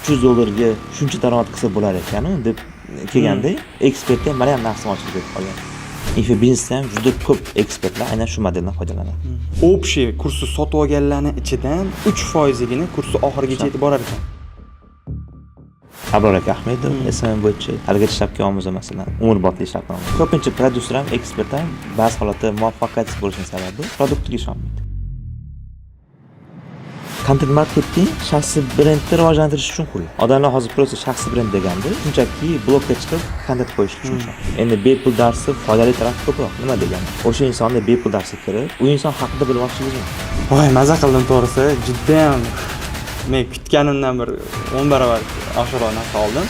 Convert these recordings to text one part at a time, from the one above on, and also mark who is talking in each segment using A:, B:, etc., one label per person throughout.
A: $300 shuncha daromad qilsa bo'lar ekan deb kelganda ekspertlar mana ham narxni oshirib deb qolgan. Infobusinessda ham juda ko'p ekspertlar aynan shu modeldan foydalanadi.
B: Общий kursni sotib olganlarning ichidan 3%gina kursni oxirigacha yetib borar ekan.
A: Abror Ahmedov SMM bo'yicha haligacha ishlatgan olmasa masalan umrbodli shartnoma. Ko'pincha prodyuser ham ekspert ham ba'zi holatda muvaffaqiyatsiz bo'lishining sababi produktga ishonmaydi. Content marketing shaxsiy brendni rivojlantirish uchun qurilgan. Odamlar hozir просто shaxsiy brend deganda shunchaki blogga chiqib content qo'yish uchun. Endi bepul darsi foydali tarafi ko'proq. Nima degani? O'sha insonni bepul darsga kirib, u inson haqida bilib olishingiz mumkin.
B: Voy, maza qildim to'g'risi. Juda ham men kutganimdan bir 10 barobar oshiqroq narsa oldim.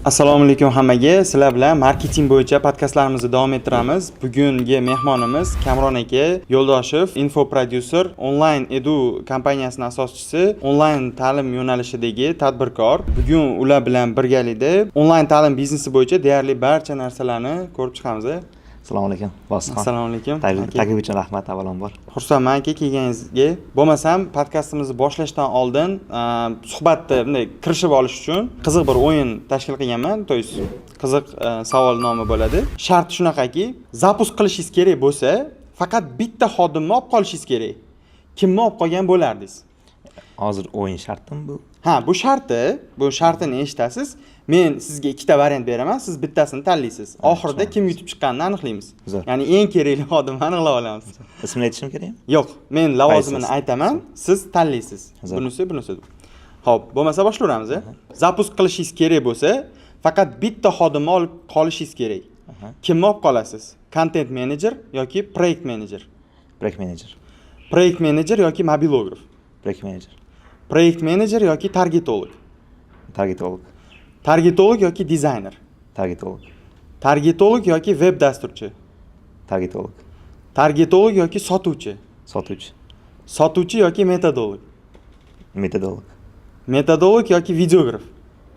B: Assalomu alaykum hammaga. Sizlar bilan marketing bo'yicha podkastlarimizni davom ettiramiz. Bugungi mehmonimiz Kamron aka Yo'ldoshev, info prodyuser, online edu kompaniyasining asoschisi, online ta'lim yo'nalishidagi tadbirkor. Bugun ular bilan birgalikda online ta'lim biznesi bo'yicha deyarli barcha narsalarni ko'rib chiqamiz.
A: Assalomu alaykum.
B: Assalomu alaykum.
A: Taklif uchun rahmat avvalambor.
B: Xursandman aka kelganingizga. Bo'lmasam podkastimizni boshlashdan oldin suhbatni bunday kirishib olish uchun qiziq bir o'yin tashkil qilganman. To есть qiziq savol nomi bo'ladi. Shart shunaqaki, zapusk qilishingiz kerak bo'lsa, faqat bitta xodimni olib qolishingiz kerak. Kimni olib qolgan bo'lardingiz?
A: Hozir o'yin shartimi bu?
B: Ha, bu shartini eshitasiz. Men sizga ikkita variant beraman, siz bittasini tanlaysiz. Oxirida kim yutib chiqqanini aniqlaymiz. Ya'ni eng kerakli xodimni aniqlab olamiz.
A: Ismini aytishim kerakmi?
B: Yo'q, men lavozimini aytaman, siz tanlaysiz. Bunisi. Xo'p, bo'lmasa boshlayveramiz. Zapusk qilishingiz kerak bo'lsa, faqat bitta xodimni olib qolishingiz kerak. Kimni olib qolasiz? Content manager yoki proyekt manager?
A: Proyekt manager.
B: Proyekt manager yoki mobilograf?
A: Proyekt manager.
B: Proyekt manager yoki targetolog?
A: Targetolog.
B: Targetolog yoki dizayner?
A: Targetolog.
B: Targetolog yoki web dasturchi?
A: Targetolog.
B: Targetolog yoki sotuvchi?
A: Sotuvchi.
B: Sotuvchi yoki metodolog?
A: Metodolog.
B: Metodolog yoki videograf?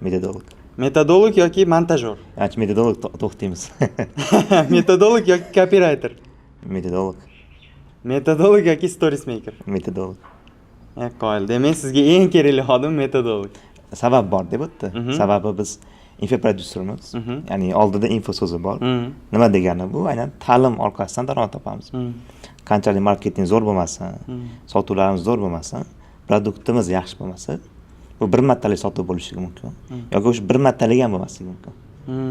A: Metodolog.
B: Metodolog yoki montajyor?
A: Ancha metodolog to'xtaymiz.
B: Metodolog yoki copywriter?
A: Metodolog.
B: Metodolog yoki stories maker?
A: Metodolog.
B: Qo'yil. Demak, sizga eng kerakli xodim metodolog.
A: Sabab bor deb o'tdi. Sababi biz info prodyuserimiz. Ya'ni oldida info so'zi bor. Nima degani bu? Aynan ta'lim orqasidan daromad topamiz. Qanchalik marketing zo'r bo'lmasa, sotuvlarimiz zo'r bo'lmasa, produktimiz yaxshi bo'lmasa, bu bir martalik sotuv bo'lishi mumkin. Yoki o'sha bir martalik ham bo'lmasligi mumkin.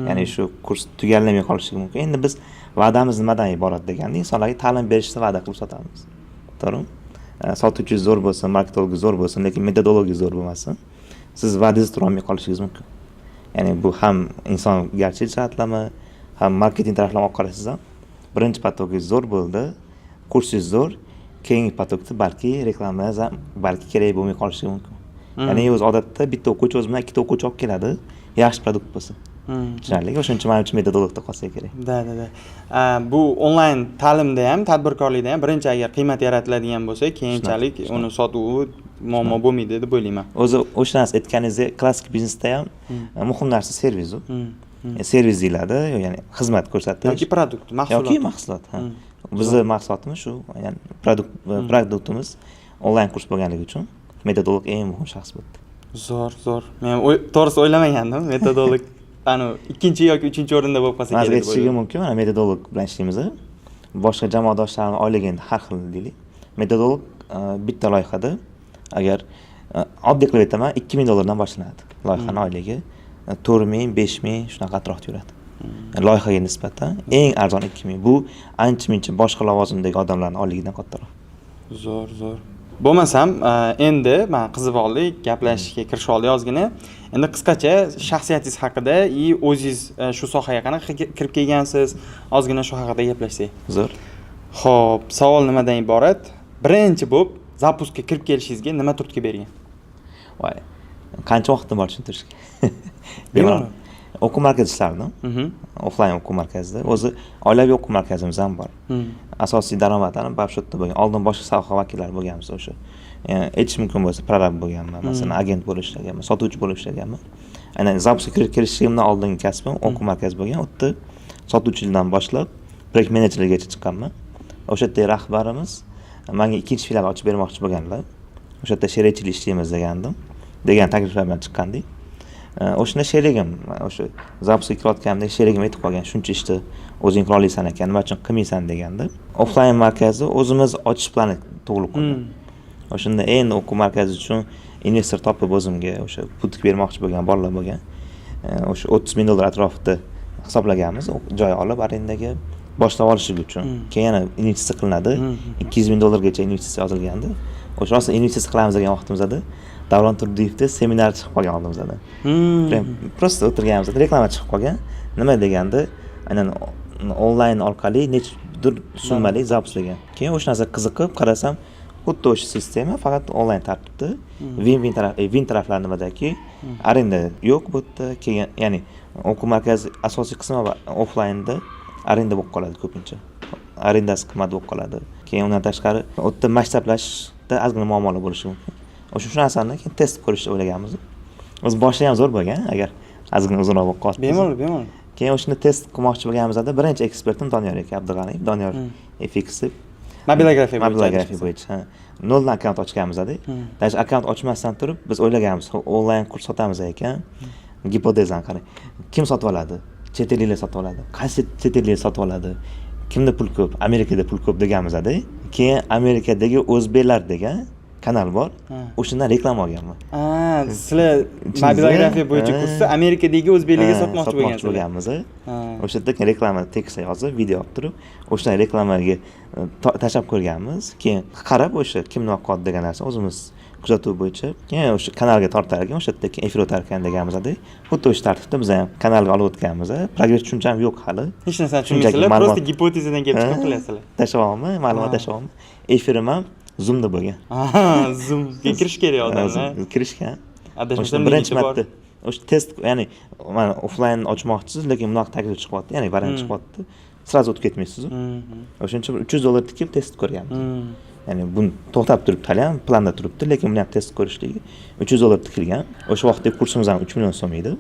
A: Ya'ni shu kurs tugallamay qolishi mumkin. Endi biz va'damiz nimadan iborat deganda, insonlarga ta'lim berishni va'da qilib sotamiz. To'g'rimi? Sotuvchi zo'r bo'lsin, marketolog zo'r bo'lsin, lekin metodologiya zo'r bo'lmasa, siz va'dangizni tura olmay qolishingiz mumkin. Ya'ni bu ham inson garchi jihatlarmi, ham marketing taraflama olib qaraysiz ham. Birinchi patogingiz zo'r bo'ldi, kursingiz zo'r, keyingi patokda balki reklamangiz ham balki kerak bo'lmay qolishi mumkin. Ya'ni o'z odatda bitta o'quvchi o'z bilan ikkita o'quvchi olib keladi, yaxshi produkt bo'lsa. Tushunarli, o'shuning uchun men uchun metodologda qolsa kerak.
B: Bu onlayn ta'limda ham, tadbirkorlikda ham birinchi agar qiymat yaratiladigan bo'lsa, keyinchalik uni sotuvi muammo bo'lmaydi deb o'ylayman.
A: O'zi o'sha narsa aytganingizdek, klassik biznesda ham muhim narsa servis. Servis deyiladi, ya'ni xizmat ko'rsatish
B: yoki produkt, mahsulot.
A: Yoki mahsulot. Bizning mahsulotimiz shu, ya'ni produktimiz onlayn kurs bo'lganligi uchun metodolog eng muhim shaxs bo'ldi.
B: Zo'r. Men to'g'risi o'ylamagandim, metodolog ani ikkinchi yoki uchinchi o'rinda bo'lib qolsa kerak deb
A: o'yladim. Aytishingiz mumkin, mana metodolog bilan ishlaymiz. Boshqa jamoadoshlarimning oyligi endi har xil deylik. Metodolog bitta loyihada agar oddiy qilib aytaman, $2000 dan boshlanadi. Loyihaning oyligi 4000, 5000 shunaqa atrofda yuradi. Loyihaga nisbatan eng arzon 2000. Bu ancha-muncha boshqa lavozimdagi odamlarning oyligidan kattaroq.
B: Zo'r. Bo'lmasam, endi men qiziq oldik, gaplashishga kirish oldik ozgina. Endi qisqacha shaxsiyatingiz haqida, o'zingiz shu sohaga qanaqa kirib kelgansiz, ozgina shu haqida gaplashsak.
A: Zo'r.
B: Xo'p, savol nimadan iborat? Birinchi bo'lib zapuskga kirib kelishingizga nima turtki bergan?
A: Voy. Qancha vaqtim bor tushuntirishga? Bemalol. O'quv markazida ishlardim. Offline o'quv markazida. O'zi oilaviy o'quv markazimiz ham bor. Asosiy daromadlarim shu yerda bo'lgan. Oldin boshqa soha vakillari bo'lganmiz o'sha. Ya'ni aytish mumkin bo'lsa, prorab bo'lganman. Masalan, agent bo'lib ishlaganman, sotuvchi bo'lib ishlaganman. Aynan zapuskga kirishimdan oldingi kasbim o'quv markazi bo'lgan. U yerda sotuvchilikdan boshlab proyekt menejerligigacha chiqqanman. O'sha yerda rahbarimiz menga ikkinchi filial ochib bermoqchi bo'lganlar. O'sha yerda sherikchilik ishlaymiz degandim. degan takliflar bilan chiqqandik. O'shanda sherigim o'sha zapuska kirayotganimda sherigim aytib qolgan, shuncha ishni o'zing qila olasan ekan, nima uchun qilmaysan deganda. Offline markazni o'zimiz ochish plani tug'ilib qoldi. O'shanda endi o'quv markazi uchun investor topib o'zimga o'sha butik bermoqchi bo'lgan bolalar bo'lgan. O'sha $30,000 atrofida hisoblaganmiz, joy olib arendaga boshlab olishi uchun. Keyin yana investitsiya qilinadi. $200,000 gacha investitsiya yozilgandi. O'sha rosa investitsiya qilamiz degan vaqtimizda Davron Turdiyevda seminar chiqib qolgan oldimizda. Prosta o'tirganimizda reklama chiqib qolgan. Nima deganda, aynan onlayn orqali nechidir summali zapuslagan. Keyin o'sha narsa qiziqib qarasam, xuddi o'sha sistema faqat onlayn tartibda. Win taraflar nimadaki, arenda yo'q bu yerda. Keyin ya'ni o'quv markazi asosiy qismi offlaynda arenda bo'lib qoladi ko'pincha. Arendasi qimmat bo'lib qoladi. Keyin undan tashqari u yerda maktablashda ozgina muammolar bo'lishi mumkin. O'sha narsani keyin test ko'rishni o'ylaganmiz. Biz boshida ham zo'r bo'lgan, agar ozgina uzunroq bo'lib qolsa.
B: Bemalol.
A: Keyin o'shani test qilmoqchi bo'lganimizda birinchi ekspertim Doniyor aka Abdug'aniyev, Doniyor FX mobilografiya bo'yicha. Noldan akkaunt ochganmizda. Даже akkaunt ochmasdan turib biz o'ylaganmiz, onlayn kurs sotamiz ekan. Gipotezani qarang. Kim sotib oladi? Chet elliklar sotib oladi. Qaysi chet elliklar sotib oladi? Kimda pul ko'p? Amerikada pul ko'p deganmizda. Keyin Amerikadagi o'zbeklar degan kanal bor. O'shandan reklama olganman.
B: Sizlar mobilografiya bo'yicha kursda Amerikadagi o'zbeklarga sotmoqchi
A: bo'lganmiz. O'sha yerda reklama tekst yozib, video olib turib, o'sha reklamaga tashlab ko'rganmiz. Keyin qarab o'sha kim nima qildi degan narsa o'zimiz kuzatuv bo'yicha keyin o'sha kanalga tortar ekan, o'sha yerda efir o'tar ekan deganmizda, xuddi o'sha tartibda biz ham kanalga olib o'tganmiz. Progress tushuncham yo'q hali.
B: Hech narsani tushunmaysizlar, prosta gipotezadan kelib chiqib qilasizlar.
A: Tashlayapmi, ma'lumot tashlayapmi. Efirim ham Zoomda bo'lgan.
B: Zoomga kirish kerak odamlar.
A: Kirishgan.
B: Adashmasam
A: birinchi marta o'sha test, ya'ni mana offlayn ochmoqchisiz, lekin bunaqa taklif chiqyapti, ya'ni variant chiqyapti. Sразу o'tib ketmaysiz. O'shaning uchun $300 tikib test ko'rganmiz. Ya'ni buni to'xtab turibdi, ham planda turibdi, lekin buni ham test ko'rishligi $300 tikilgan. O'sha vaqtdagi kursimiz ham 3 million so'm edi.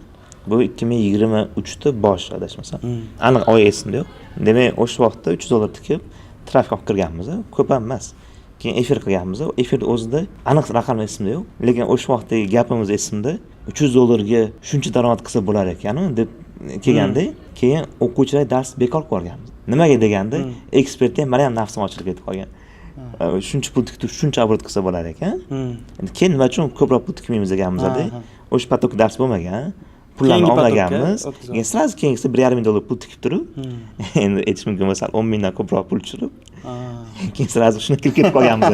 A: Bu 2023 da bosh adashmasam. Aniq oy esimda yo'q. Demak, o'sha vaqtda $300 tikib trafik olib kirganmiz, ko'p ham emas. Keyin efir qilganmiz. Efir o'zida aniq raqamlar esimda yo'q, lekin o'sha vaqtdagi gapimiz esimda. $300 ga shuncha daromad qilsa bo'lar ekan-ku deb kelganda, keyin o'quvchilar dars bekor qilganmiz. Nimaga deganda, ekspert ham meni ham nafsim ochilib ketib qolgan. Shuncha pul tikib shuncha obrat qilsa bo'lar ekan. Keyin nima uchun ko'proq pul tikmaymiz deganmiz-da. O'sha patok dars bo'lmagan. Pullarni olmaganmiz. Keyin sразу keyingisi $1,500 pul tikib turib, endi aytish mumkin bo'lsa 10 mingdan ko'proq pul tushirib, keyin sразу shuni kirib ketib qolganmiz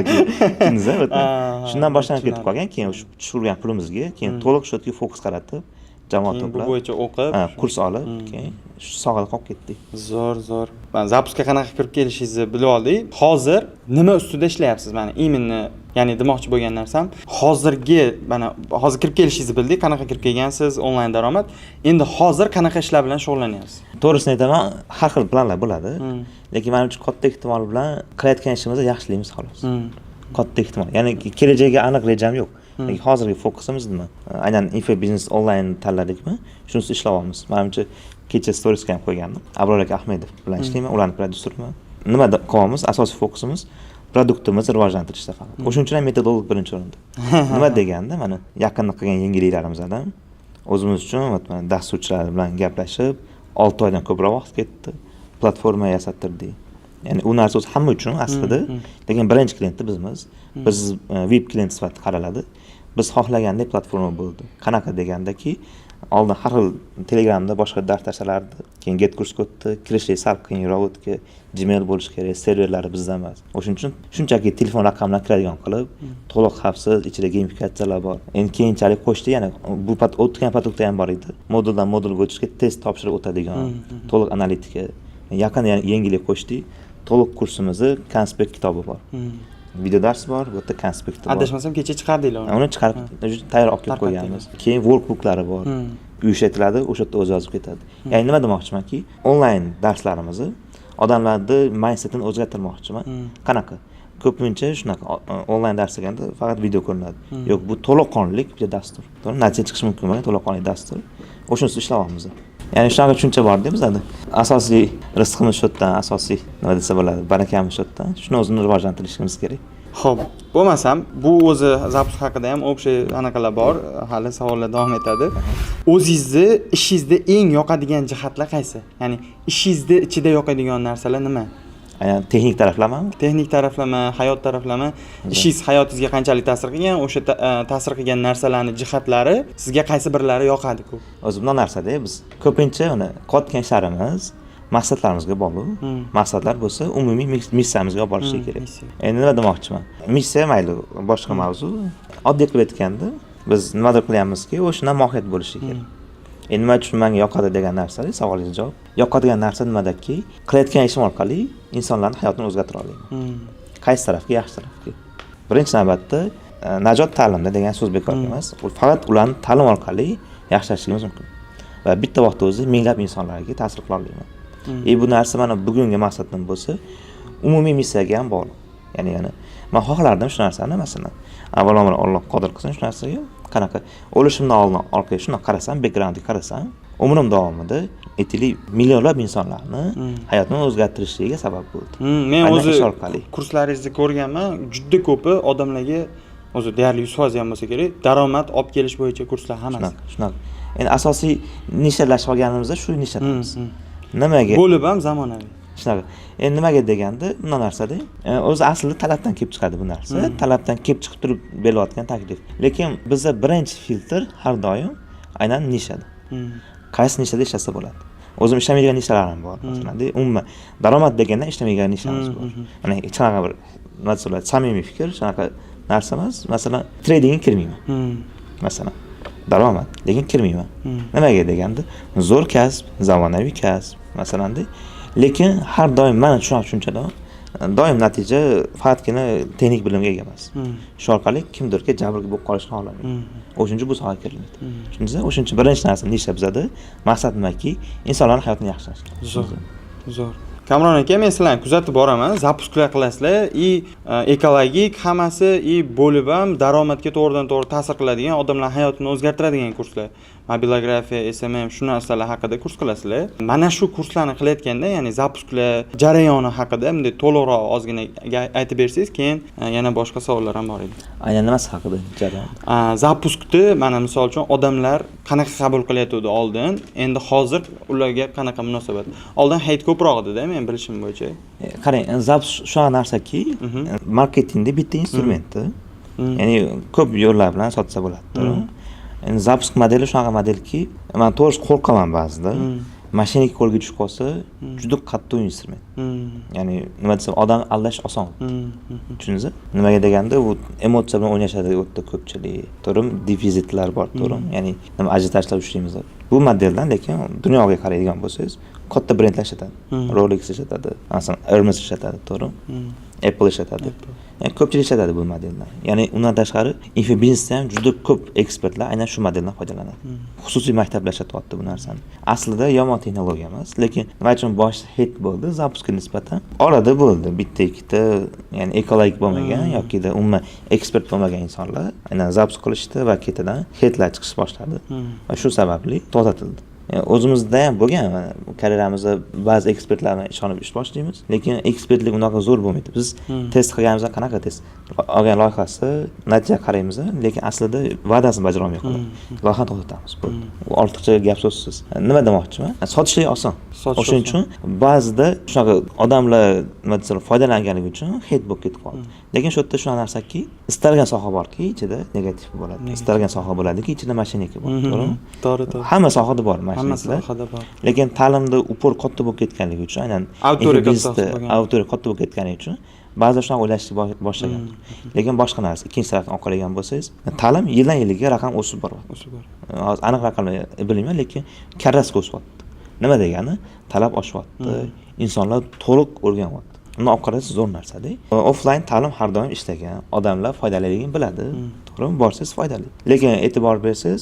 A: kunimizda. Shundan boshlanib ketib qolgan, keyin o'sha tushirgan pulimizga keyin to'liq shu yerga fokus qaratib, jamoat to'plab,
B: bu bo'yicha o'qib,
A: kurs olib, keyin shu sohada qolib ketdik.
B: Zo'r. Men zapuska qanaqa kirib kelishingizni bilib oldik. Hozir nima ustida ishlayapsiz? Mana imенно, ya'ni demoqchi bo'lgan narsam, hozir kirib kelishingizni bildik, qanaqa kirib kelgansiz, onlayn daromad. Endi hozir qanaqa ishlar bilan shug'ullanyapsiz?
A: To'g'risini aytaman, har xil planlar bo'ladi, lekin men uchun katta ehtimol bilan qilayotgan ishimizni yaxshilaymiz xolos. Katta ehtimol. Ya'ni kelajakga aniq rejam yo'q. Lekin hozirgi fokusimiz nima? Aynan infobiznes onlayn tanladikmi? Shunisi ishlayapmiz. Menimcha kecha storiesga ham qo'ygandim. Abror aka Ahmedov bilan ishlayman, ularning prodyuseriman. Nima qilyapmiz? Asosiy fokusimiz produktimizni rivojlantirishda faqat. O'shuning uchun ham metodologik birinchi o'rinda. Nima deganda, mana yaqinda qilgan yengilliklarimizdan o'zimiz uchun mana dasturchilar bilan gaplashib, 6 oydan ko'proq vaqt ketdi. Platforma yasattirdik. Ya'ni u narsa o'zi hamma uchun aslida, lekin birinchi klient bizmiz. Biz VIP klient sifatida qaraladi. Biz xohlaganday platforma bo'ldi. Qanaqa degandaki, oldin har xil Telegramda boshqa dars tashlardi, keyin GetCourse o'tdi, kirishlik sal qiyinroq o'tdi, Gmail bo'lishi kerak, serverlari bizda emas. O'shuning uchun shunchaki telefon raqamlarini kiradigan qilib, to'liq xavfsiz, ichida gamifikatsiyalar bor. Endi keyinchalik qo'shdi, ya'ni bu o'tgan patokda ham bor edi. Moduldan modulga o'tishga test topshirib o'tadigan, to'liq analitika. Yaqin yangilik qo'shdik. To'liq kursimizni konspekt kitobi bor. Video dars bor, bu yerda konspekt bor.
B: Adashmasam kecha chiqardinglar uni.
A: Uni chiqarib tayyor olib kelib qo'yganmiz. Keyin workbooklari bor. Uyushtiriladi, o'sha yerda o'zi yozib ketadi. Ya'ni nima demoqchimanki, onlayn darslarimizni odamlarning mindsetini o'zgartirmoqchiman. Qanaqa? Ko'pincha shunaqa onlayn dars deganda faqat video ko'rinadi. Yo'q, bu to'laqonli bir dastur. To'g'ri, natija chiqishi mumkin bo'lgan to'laqonli dastur. O'shunisi ishlayapmiz. Ya'ni shunaqa tushuncha bor-da bizda. Asosiy rizqimiz shu yerdan, asosiy nima desa bo'ladi, barakamiz shu yerdan. Shuni o'zini rivojlantirishimiz kerak.
B: Xo'p, bo'lmasam, bu o'zi zapus haqida ham общий anaqalar bor, hali savollar davom etadi. O'zingizni ishingizda eng yoqadigan jihatlar qaysi? Ya'ni ishingizni ichida yoqadigan narsalar nima?
A: Aynan texnik taraflarmi?
B: Texnik taraflama, hayot taraflama, ishingiz hayotingizga qanchalik ta'sir qilgan, o'sha ta'sir qilgan narsalarning jihatlari sizga qaysi birlari yoqadi ko'p?
A: O'zi bunday narsa-da, biz ko'pincha uni qotgan ishlarimiz maqsadlarimizga bog'liq. Maqsadlar bo'lsa, umumiy missiyamizga olib borishi kerak. Endi nima demoqchiman? Missiya mayli, boshqa mavzu. Oddiy qilib aytganda, biz nimadir qilyapmizki, o'shadan mohiyat bo'lishi kerak. Endi nima uchun menga yoqadi degan narsa, savolingizga javob. Yoqadigan narsa nimadaki, qilayotgan ishim orqali insonlarning hayotini o'zgartira olaman. Qaysi tarafga, yaxshi tarafga. Birinchi navbatda najot ta'limda degan so'z bekor emas. Faqat ularni ta'lim orqali yaxshilashimiz mumkin. Va bitta vaqtda o'zi minglab insonlarga ta'sir qila olaman. Bu narsa mana bugungi maqsadim bo'lsa, umumiy missiyaga ham bog'liq. Ya'ni men xohlardim shu narsani, masalan, avvalambor Alloh qodir qilsin shu narsaga. Qanaqa o'lishimdan oldin orqaga shuni qarasam, backgroundga qarasam, umrim davomida aytaylik millionlab insonlarni hayotini o'zgartirishiga sabab bo'ldi.
B: Men o'zi kurslaringizni ko'rganman, juda ko'pi odamlarga o'zi deyarli 100% ham bo'lsa kerak, daromad olib kelish bo'yicha kurslar hammasi.
A: Shunaqa. Endi asosiy nishalashib olganimizda shu nishadamiz. Nimaga?
B: Bo'lib ham zamonaviy.
A: Shunaqa. Endi nimaga deganda, bunday narsada, o'zi aslida talabdan kelib chiqadi bu narsa. Talabdan kelib chiqib turib berilayotgan taklif. Lekin bizda birinchi filtr har doim aynan nishada. Qaysi nishada ishlasa bo'ladi. O'zim ishlamaydigan nishalarim bor. Masalan, umuman daromad deganda ishlamaydigan nishamiz bor. Mana hech qanaqa bir masalan, samimiy fikr, shunaqa narsa emas. Masalan, tradingga kirmayman. Masalan, daromad, lekin kirmayman. Nimaga deganda, zo'r kasb, zamonaviy kasb, masalan, lekin har doim mana shu tushunchada doim natija faqatgina texnik bilimga ega emas. Shu orqali kimdirga jabrga bo'lib qolishni xohlamayman. O'shuncha bu sohaga kirilmaydi. Tushundingizmi? O'shuncha birinchi narsa nisha bizada maqsad nimaki? Insonlarning hayotini yaxshilash.
B: Zo'r. Kamron aka, men sizlarni kuzatib boraman. Zapusklar qilasizlar, ekologik hammasi, bo'lib ham daromadga to'g'ridan-to'g'ri ta'sir qiladigan, odamlar hayotini o'zgartiradigan kurslar. Mobilografiya, SMM shu narsalar haqida kurs qilasizlar. Mana shu kurslarni qilayotganda, ya'ni zapusklar jarayoni haqida bunday to'liqroq ozgina aytib bersangiz, keyin yana boshqa savollar ham bor edi.
A: Aynan nimasi haqida jarayon?
B: Zapuskni mana misol uchun odamlar qanaqa qabul qilayotdi oldin, endi hozir ularga qanaqa munosabat? Oldin hate ko'proq edi-da, men bilishim bo'yicha.
A: Qarang, zapusk shu narsaki, marketingda bitta instrumentdir. Ya'ni ko'p yo'llar bilan sotsa bo'ladi. Endi zapusk modeli shunaqa modelki, men to'g'ri qo'rqaman ba'zida. Mashinaga qo'lga tushib qolsa, juda qattiq instrument. Ya'ni nima desam, odam aldash oson. Tushundingizmi? Nimaga deganda, u emotsiya bilan o'ynashadi o'tda ko'pchilik. To'g'rimi? Defizitlar bor, to'g'rimi? Ya'ni nima ajitashlar ushlaymiz. Bu modeldan lekin dunyoga qaraydigan bo'lsangiz, katta brendlar ishlatadi. Rolex ishlatadi, masalan, Hermes ishlatadi, to'g'rimi? Apple ishlatadi. Yani ko'pchilik ishlatadi bu modellar. Ya'ni undan tashqari infobiznesda ham juda ko'p ekspertlar aynan shu modeldan foydalanadi. Xususiy maktablar ishlatyapti bu narsani. Aslida yomon texnologiya emas, lekin nima uchun boshida hit bo'ldi, zapuskga nisbatan orada bo'ldi. Bitta ikkita, ya'ni ekologik bo'lmagan yoki da umuman ekspert bo'lmagan insonlar aynan zapusk qilishdi va ketidan hitlar chiqish boshladi. Va shu sababli to'xtatildi. O'zimizda ham bo'lgan, karyeramizda ba'zi ekspertlarga ishonib ish boshlaymiz, lekin ekspertlik unaqa zo'r bo'lmaydi. Biz test qilganimizda qanaqa test? Olgan loyihasi, natija qaraymiz, lekin aslida va'dasini bajara olmay qoladi. Loyihani to'xtatamiz. Bu ortiqcha gap so'zsiz. Nima demoqchiman? Sotishlik oson. O'shuning uchun ba'zida shunaqa odamlar nima desam, foydalanganligi uchun hate bo'lib ketib qoldi. Lekin shu yerda shunaqa narsaki, istalgan soha borki, ichida negativ bo'ladi. Istalgan soha bo'ladiki, ichida mashinika bor, to'g'rimi?
B: To'g'ri.
A: Hamma sohada bor.
B: Hamma sohada bor.
A: Lekin ta'limda upor katta bo'lib ketganligi uchun, aynan auditoriya katta bo'lib ketganligi uchun ba'zida shunaqa o'ylashni boshlagan. Lekin boshqa narsa, ikkinchi tarafdan olib bo'lsangiz, ta'lim yildan-yilga raqam o'sib boryapti. Hozir aniq raqamni bilmayman, lekin karrasga o'syapti. Nima degani? Talab oshyapti. Insonlar to'liq o'rganyapti. Uni olib qarasiz zo'r narsa-da. Offline ta'lim har doim ishlagan, odamlar foydalanligini biladi. To'g'rimi? Borsiz foydali. Lekin e'tibor bersangiz,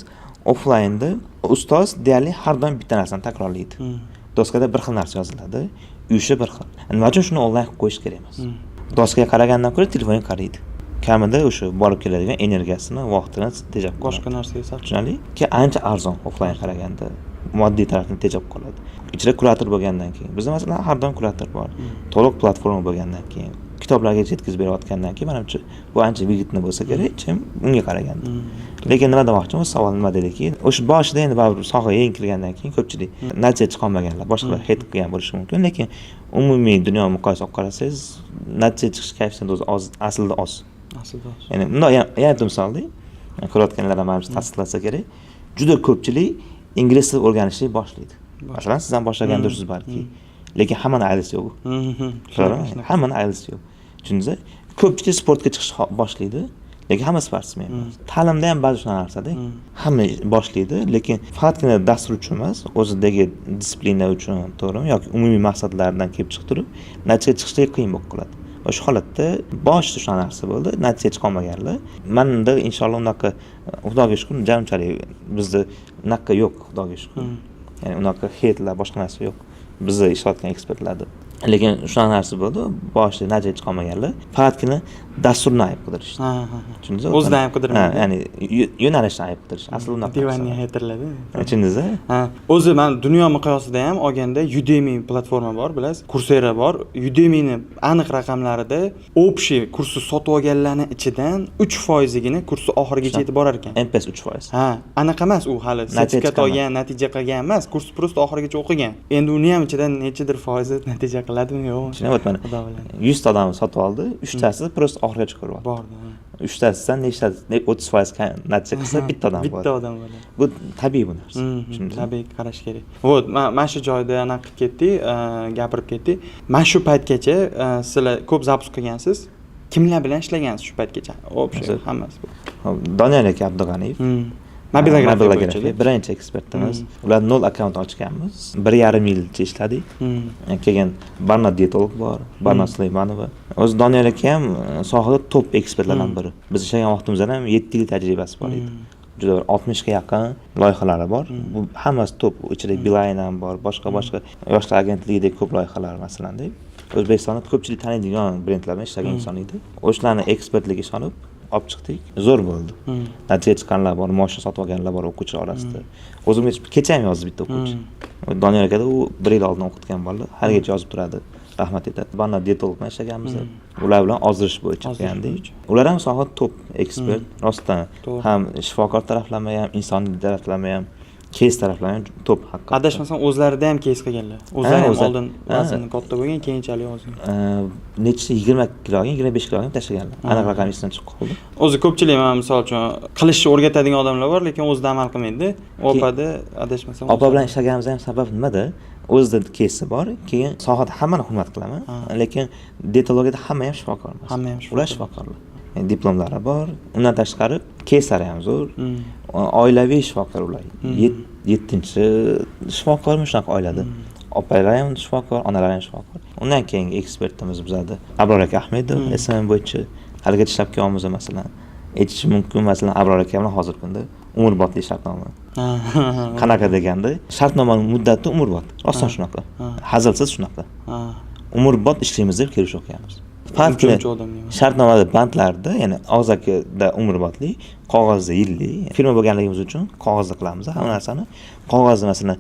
A: offline'da ustoz deyarli har doim bitta narsani takrorlaydi. Doskada bir xil narsa yoziladi, uyshi bir xil. Nima uchun shuni onlayn qilib qo'yish kerak emas? Doskaga qaragandan ko'ra telefonga qaraydi. Kamida o'sha borib keladigan energiyasini, vaqtini tejab qoladi.
B: Boshqa narsaga sarf
A: tushunarli? Ki ancha arzon offlayn qaraganda moddiy tarafni tejab qoladi. Ichida kurator bo'lgandan keyin, bizda masalan har doim kurator bor. To'liq platforma bo'lgandan keyin, kitoblarga yetkazib berayotgandan keyin menimcha bu ancha vigitni bo'lsa kerak, chim unga qaraganda. Lekin nima demoqchiman, savol nima dediki, o'sha boshida endi baribir sohaga yangi kirgandan keyin ko'pchilik natija chiqolmaganlar, boshqalar hit qilgan bo'lishi mumkin, lekin umumiy dunyo muqoyisa qilib qarasangiz, natija chiqish koeffitsiyenti o'zi oz, aslida oz. Ya'ni bunday yana misolda, ko'rayotganlar ham menimcha tasdiqlasa kerak, juda ko'pchilik ingliz tilini o'rganishni boshlaydi. Masalan, siz ham boshlagandirsiz balki. Lekin hammani aylisi yo'q. To'g'rimi? Hammani aylisi yo'q. Tushundingizmi? Ko'pchilik sportga chiqishni boshlaydi, lekin hamma sportsmen emas. Ta'limda ham ba'zi shunaqa narsada hamma boshlaydi, lekin faqatgina dastur uchun emas, o'zidagi disiplina uchun, to'g'rimi? Yoki umumiy maqsadlardan kelib chiqib turib, natija chiqishda qiyin bo'lib qoladi. Va shu holatda boshida shunaqa narsa bo'ldi, natija chiqolmaganlar. Menda inshaalloh unaqa, Xudoga shukr, jamchalik bizda unaqa yo'q, Xudoga shukr. Ya'ni unaqa heytlar, boshqa narsa yo'q. Bizda ishlayotgan ekspertlarda. Lekin shunaqa narsa bo'ldi, boshida natija chiqolmaganlar faqatgina dasturni ayb qidirishdi. Tushundingizmi?
B: O'zidan ayb qidirmaydi.
A: Ya'ni yo'nalishni ayb qidirish. Asli unaqa.
B: Divanni aytiriladi.
A: Tushundingizmi?
B: O'zi men dunyo miqyosida ham olganda Udemy platforma bor, bilasiz? Coursera bor. Udemy'ni aniq raqamlarida общий kursni sotib olganlarning ichidan 3% gina kursni oxirigacha yetib borar ekan.
A: MPS 3%.
B: Aniq emas u hali sertifikat olgan, natija qilgan emas, kurs просто oxirigacha o'qigan. Endi uni ham ichidan nechadir foizi natija qiladimi yo'q?
A: Tushunyapman. 100 ta odam sotib oldi, 3 tasi просто oxirigacha ko'ryapti.
B: Bordi.
A: 3 tasidan nechtasi 30% natija qilsa bitta odam bo'ladi.
B: Bitta odam bo'ladi.
A: Bu tabiiy bu narsa.
B: Tabiiy qarash kerak. Вот, mana shu joyda anaqa qilib ketdik, gapirib ketdik. Mana shu paytgacha sizlar ko'p zapus qilgansiz. Kimlar bilan ishlagansiz shu paytgacha? Общий hammasi.
A: Doniyor aka Abdug'aniyev. Mobilografiya birinchi ekspertimiz. Ular 0 akkaunt ochganmiz. 1,5 yilcha ishladik. Keyin Barno dietolog bor, Barno Suleymanova. O'zi Doniyor aka ham sohada top ekspertlardan biri. Biz ishlagan vaqtimizda ham 7 yil tajribasi bor edi. Juda 60 ga yaqin loyihalari bor. Bu hammasi top. Ichida Beeline ham bor, boshqa yoshlar agentligidek ko'p loyihalar masalan deb. O'zbekistonda ko'pchilik taniydigan brendlar bilan ishlagan inson edi. O'shalarni ekspertligiga ishonib olib chiqdik. Zo'r bo'ldi. Natija chiqqanlar bor, moshina sotib olganlar bor o'quvchilar orasida. O'zim kecha ham yozdi bitta o'quvchi. Doniyor akada u 1 yil oldin o'qitgan bolalar, haligacha yozib turadi. Rahmat aytadi. Barno dietolog bilan ishlaganmiz. Ular bilan ozdirish bo'yicha qilgandik. Ular ham sohada top ekspert, rostdan ham shifokor taraflama ham, insoniy taraflama ham, case taraflama ham top haqiqatdan.
B: Adashmasam o'zlarida ham case qilganlar. O'zlari ham oldin vaznini katta bo'lgan, keyinchalik ozgan.
A: Necha 20 kiloga, 25 kiloga tashlaganlar. Aniq raqam esidan chiqib qoldi.
B: O'zi ko'pchilik mana misol uchun qilishni o'rgatadigan odamlar bor, lekin o'zida amal qilmaydi. Opada adashmasam.
A: Opa bilan ishlaganimiz ham sabab nimada? O'zida kesi bor, keyin sohada hammani hurmat qilaman, lekin dietologiyada hamma ham shifokor emas.
B: Hamma ham
A: ular shifokorlar. Diplomlari bor, undan tashqari keslari ham zo'r. Oilaviy shifokor ular. 7-shifokormi shunaqa oilada. Opalar ham shifokor, onalar ham shifokor. Undan keyingi ekspertimiz bizada Abror aka Ahmedov, SMM bo'yicha haligacha ishlab kelamiz masalan. Aytish mumkin masalan Abror aka bilan hozir kunda umrbodli shartnoma. Qanaqa deganda, shartnomaning muddati umrbod. Rostdan shunaqa. Hazilsiz shunaqa. Umrbod ishlaymiz deb kelishib olganmiz. Faqatgina shartnomada bandlarda, ya'ni og'zakida umrbodlik, qog'ozda yillik. Firma bo'lganligimiz uchun qog'ozda qilamiz. Hamma narsani qog'ozda masalan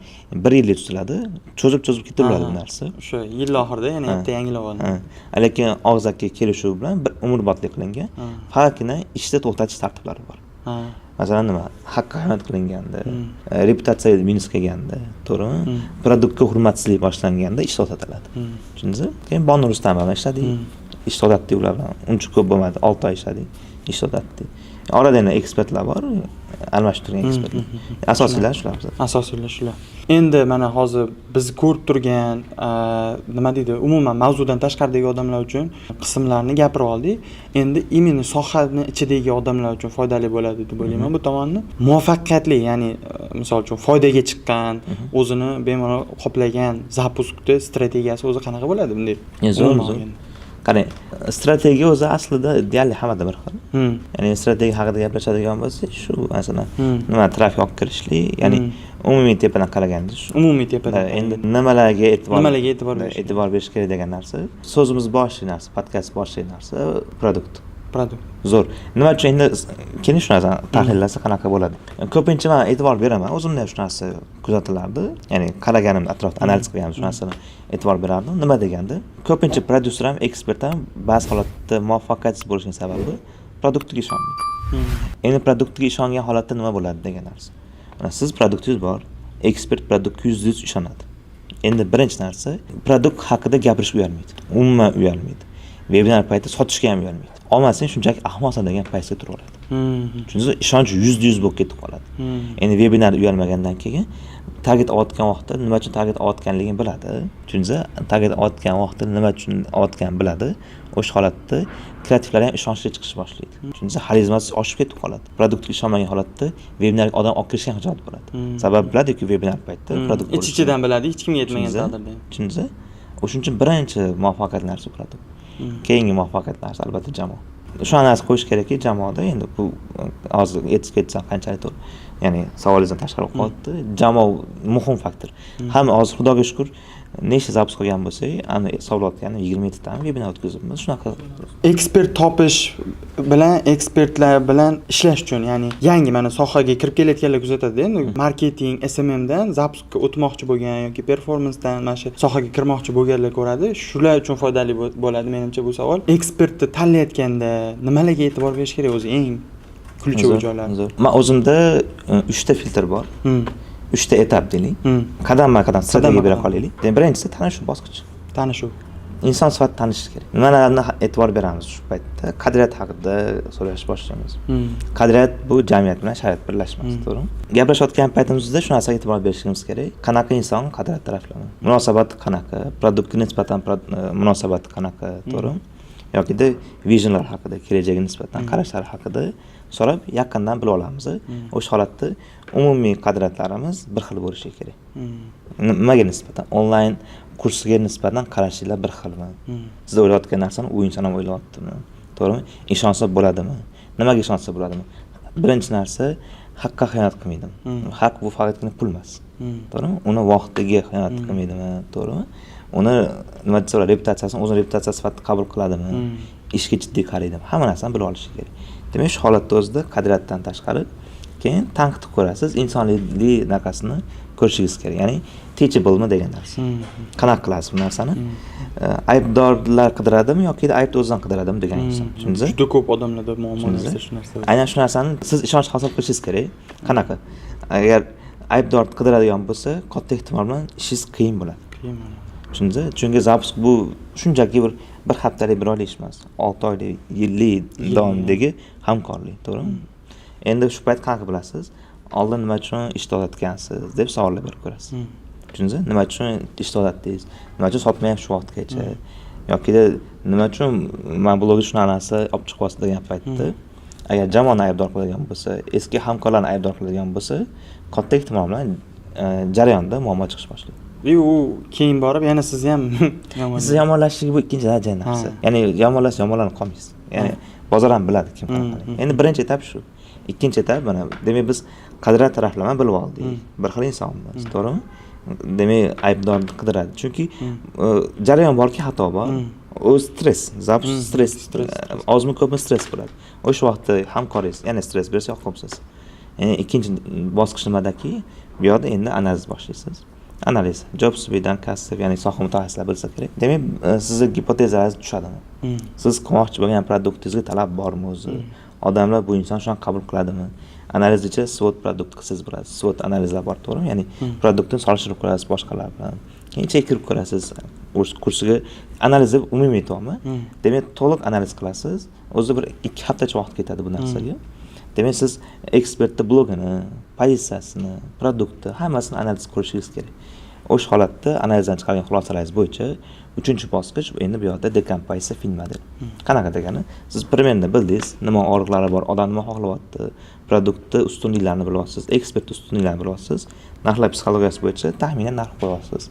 A: 1 yillik tutiladi, cho'zib ketaveradi bu narsa.
B: O'sha yil oxirida yana bitta yangilab oladi.
A: Lekin og'zakka kelishuv bilan bir umrbodlik qilingan. Faqatgina ishda to'xtatish tartiblari bor. Masalan nima? Haqqa xiyonat qilinganda, reputatsiyaga minus kelganda, to'g'rimi? Produktga hurmatsizlik boshlanganda ish to'xtatiladi. Tushundingizmi? Keyin Bonur Rustam bilan ishladik. Ish to'xtatdik ular bilan. Uncha ko'p bo'lmadi, 6 oy ishladik. Ish to'xtatdik. Orada yana ekspertlar bor, almashib turgan ekspertlar. Asosiylar shular.
B: Asosiylar shular. Endi mana hozir biz ko'rib turgan nima deydi, umuman mavzudan tashqaridagi odamlar uchun qismlarni gapirib oldik. Endi imенно sohani ichidagi odamlar uchun foydali bo'ladi deb o'ylayman bu tomonni. Muvaffaqiyatli, ya'ni misol uchun foydaga chiqqan, o'zini bemalol qoplagan zapuskda strategiyasi o'zi qanaqa bo'ladi bunday?
A: Zo'r. Qarang, strategiya o'zi aslida deyarli hammada bir xil. Ya'ni strategiya haqida gaplashadigan bo'lsak, shu masalan, nima trafik olib kirishlik, ya'ni umumiy tepadan qaraganda shu.
B: Umumiy tepadan.
A: Endi nimalarga e'tibor berish kerak degan narsa. So'zimiz boshli narsa, podkast boshli narsa, produkt.
B: produkt.
A: Zo'r. Nima uchun endi keyin shu narsani tahlillasa qanaqa bo'ladi? Ko'pincha men e'tibor beraman. O'zimda ham shu narsa kuzatilardi. Ya'ni qaraganimda atrofda analiz qilganim shu narsani e'tibor berardim. Nima deganda, ko'pincha prodyuser ham, ekspert ham ba'zi holatda muvaffaqiyatsiz bo'lishining sababi produktga ishonmaydi. Endi produktga ishongan holatda nima bo'ladi degan narsa. Mana siz produktingiz bor, ekspert produktga 100% ishonadi. Endi birinchi narsa, produkt haqida gapirishga uyalmaydi. Umuman uyalmaydi. Webinar payti sotishga ham uyalmaydi. Olmasang shunchaki ahmoqsan degan paytga turib oladi. Chunki ishonch 100% bo'lib ketib qoladi. Endi webinar uyalmagandan keyin target olayotgan vaqtda nima uchun target olayotganligini biladi. Chunki target olayotgan vaqtda nima uchun olayotganini biladi. O'sha holatda kreativlar ham ishonchli chiqish boshlaydi. Chunki xarizmasi oshib ketib qoladi. Produktga ishonmagan holatda webinarga odam olib kirishga ham hojat bo'ladi. Sababi biladi-ku webinar paytida produkt
B: ichidan biladi, hech kimga yetmagan taqdirda.
A: Chunki o'shuning uchun birinchi muvaffaqiyatli narsa produkt. Keyingi muvaffaqiyatli narsa albatta jamoa. Shu narsa qo'yish kerakki, jamoada endi bu hozir aytib qanchalik to'g'ri. Ya'ni savolingizdan tashqari qo'yibdi. Jamoa muhim faktor. Hamma hozir Xudoga shukr nechta zapis qilgan bo'lsak, ana hisoblayotganim 27 tani webinar o'tkazibmiz. Shunaqa
B: ekspert topish bilan ekspertlar bilan ishlash uchun, ya'ni yangi mana sohaga kirib kelayotganlar kuzatadi endi marketing, SMM dan zapuskka o'tmoqchi bo'lgan yoki performansdan mana shu sohaga kirmoqchi bo'lganlar ko'radi. Shular uchun foydali bo'ladi menimcha bu savol. Ekspertni tanlayotganda nimalarga e'tibor berish kerak o'zi eng ключевой joylar?
A: Men o'zimda 3 ta filtr bor. 3 ta etap deylik. Qadam-qadam strategiya bera qolaylik. Birinchisi tanishuv bosqichi.
B: Tanishuv.
A: Inson sifatida tanishish kerak. Nimalarni e'tibor beramiz shu paytda? Qadriyat haqida so'rash boshlaymiz. Qadriyat bu jamiyat bilan shariat birlashmasi, to'g'rimi? Gaplashayotgan paytimizda shu narsaga e'tibor berishimiz kerak. Qanaqa inson qadriyat taraflama? Munosabati qanaqa? Produktga nisbatan munosabati qanaqa, to'g'rimi? Yoki visionlar haqida, kelajagiga nisbatan qarashlari haqida so'rab yaqindan bilib olamiz. O'sha holatda umumiy qadriyatlarimiz bir xil bo'lishi kerak. Nimaga nisbatan? Onlayn kursiga nisbatan qarashinglar bir xilmi? Siz o'ylayotgan narsani u inson ham o'ylayaptimi? To'g'rimi? Ishonsa bo'ladimi? Nimaga ishonsa bo'ladimi? Birinchi narsa, haqqa xiyonat qilmaydimi? Haq bu faqatgina pul emas. To'g'rimi? Uni vaqtiga xiyonat qilmaydimi? To'g'rimi? Uni nima desa, reputatsiyasini o'zini reputatsiyasi sifatida qabul qiladimi? Ishga jiddiy qaraydimi? Hamma narsani bilib olish kerak. Demak, shu holatda o'zida qadriyatdan tashqari keyin tanqid ko'rasiz, insoniylik narxasini ko'rishingiz kerak. Ya'ni teachable degan narsa. Qanaqa qilasiz bu narsani? Aybdorlar qidiradimi yoki aybni o'zidan qidiradimi degan inson. Tushundingizmi?
B: Juda ko'p odamlarda muammolar shu narsa.
A: Aynan shu narsani siz ishonch hosil qilishingiz kerak. Qanaqa? Agar aybdor qidiradigan bo'lsa, katta ehtimol bilan ishingiz qiyin bo'ladi. Chunki zapusk bu shunchaki bir haftalik, bir oylik ish emas. 6 oylik, yillik davomidagi hamkorlik, to'g'rimi? Endi shu payt qanaqa bilasiz? Oldin nima uchun ishda olayotgansiz deb savollar berib ko'rasiz. Tushundingizmi? Nima uchun ishda olayotdingiz? Nima uchun sotmayapsiz shu vaqtgacha? Yoki nima uchun men blogga shunaqa narsa olib chiqyapsiz degan paytda agar jamoani aybdor qiladigan bo'lsa, eski hamkorlarni aybdor qiladigan bo'lsa, katta ehtimol bilan jarayonda muammo chiqish boshlaydi.
B: U keyin borib yana sizni ham
A: siz yomonlashingiz bu ikkinchi darajali narsa. Ya'ni yomonlanib qolmaysiz. Ya'ni bozor ham biladi kim qanaqa. Endi birinchi etap shu. Ikkinchi etap mana, demak biz qadriyat taraflama bilib oldik. Bir xil insonmiz, to'g'rimi? Demak, aybdorni qidiradi. Chunki jarayon borki, xato bor. O stress, zapus stress, ozmi ko'pmi stress bo'ladi. O'sha vaqtda hamkoringiz yana stress bersa yoqimsiz. Ya'ni ikkinchi bosqich nimadaki, bu yerda endi analiz boshlaysiz. Analiz, job subidan kasb, ya'ni soha mutaxassislari bilsa kerak. Demak, sizning gipotezalaringiz tushadimi? Siz qilmoqchi bo'lgan produktingizga talab bormi o'zi? Odamlar bu inson shuni qabul qiladimi? Analizgacha SWOT produkt qilsangiz bo'ladi. SWOT analizlar bor, to'g'rimi? Ya'ni produktni solishtirib ko'rasiz boshqalar bilan. Keyin kirib ko'rasiz. Kursiga analiz deb umumiy aytayapman. Demak, to'liq analiz qilasiz. O'zi bir 2 haftacha vaqt ketadi bu narsaga. Demak, siz ekspertni blogini, pozitsiyasini, produktni hammasini analiz qilishingiz kerak. O'sha holatda analizdan chiqargan xulosalaringiz bo'yicha 3-bosqich endi bu yerda dekompozitsiya fin model. Qanaqa degani? Siz primenda bildingiz, nima og'riqlari bor, odam nima xohlayapti, produktni ustunliklarini bilyapsiz, ekspert ustunliklarini bilyapsiz, narxlar psixologiyasi bo'yicha taxminan narx qo'yapsiz.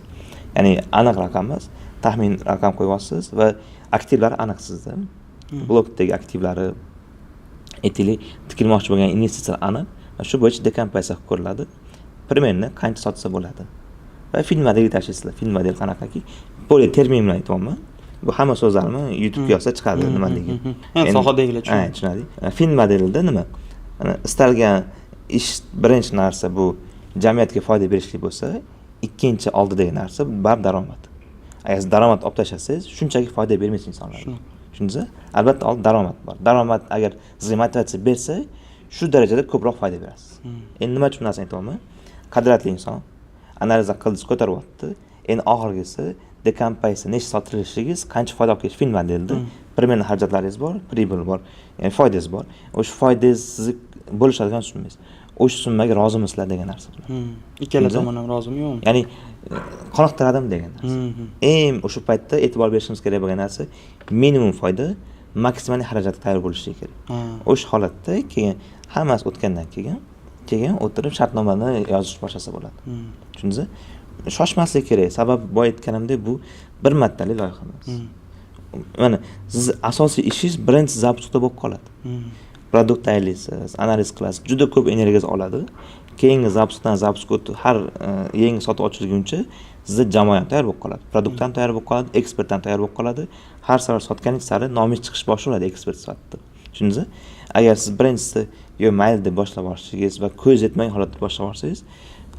A: Ya'ni aniq raqam emas, taxmin raqam qo'yapsiz va aktivlari aniq sizda. Blokdagi aktivlari aytaylik, tikilmoqchi bo'lgan investitsiyalar aniq va shu bo'yicha dekompozitsiya ko'riladi. Primerni qancha sotsa bo'ladi. Va fin modelga tashlaysiz. Fin model qanaqaki? Bo'li termin bilan aytayapman. Bu hamma so'zlarni YouTube'ga yozsa chiqadi nimaligini.
B: Endi sohadagilar tushunadi.
A: Tushunadi. Fin modelida nima? Istalgan ish birinchi narsa bu jamiyatga foyda berishlik bo'lsa, ikkinchi oldidagi narsa bu baribir daromad. Agar siz daromad olib tashlasangiz, shunchaki foyda bermaysiz insonlarga. Tushundingizmi? Albatta old daromad bor. Daromad agar sizga motivatsiya bersa, shu darajada ko'proq foyda berasiz. Endi nima uchun narsani aytyapman? Qadratli inson analiz qildingiz, ko'taryapti. Endi oxirgisi dekompaysa necha sotilishingiz, qancha foyda olib kelish fin modelida primerni xarajatlaringiz bor, pribul bor, ya'ni foydangiz bor. O'sha foydangiz sizni bo'lishadigan summangiz. O'sha summaga rozimisizlar degan narsa bilan.
B: Ikkala tomon ham rozimi yo'qmi?
A: Ya'ni qoniqtiradimi degan narsa. Eng o'sha paytda e'tibor berishimiz kerak bo'lgan narsa minimum foyda, maksimal xarajatga tayyor bo'lishligi kerak. O'sha holatda keyin hammasi o'tgandan keyin o'tirib shartnomani yozish boshlasa bo'ladi. Tushundingizmi? Shoshmaslik kerak. Sababi boya aytganimdek bu bir martalik loyiha emas. Mana siz asosiy ishingiz birinchi zapuskda bo'lib qoladi. Produkt tayyorlaysiz, analiz qilasiz, juda ko'p energiyangizni oladi. Keyingi zapuskdan zapuskga har yangi sotib ochilguncha sizda jamoa ham tayyor bo'lib qoladi. Produkt ham tayyor bo'lib qoladi, ekspert ham tayyor bo'lib qoladi. Har safar sotganingiz sari nomingiz chiqish boshlanadi ekspert sifatida. Tushundingizmi? Agar siz birinchisi yo mayli deb boshlab borishingiz va ko'z yetmagan holatda boshlab borsangiz,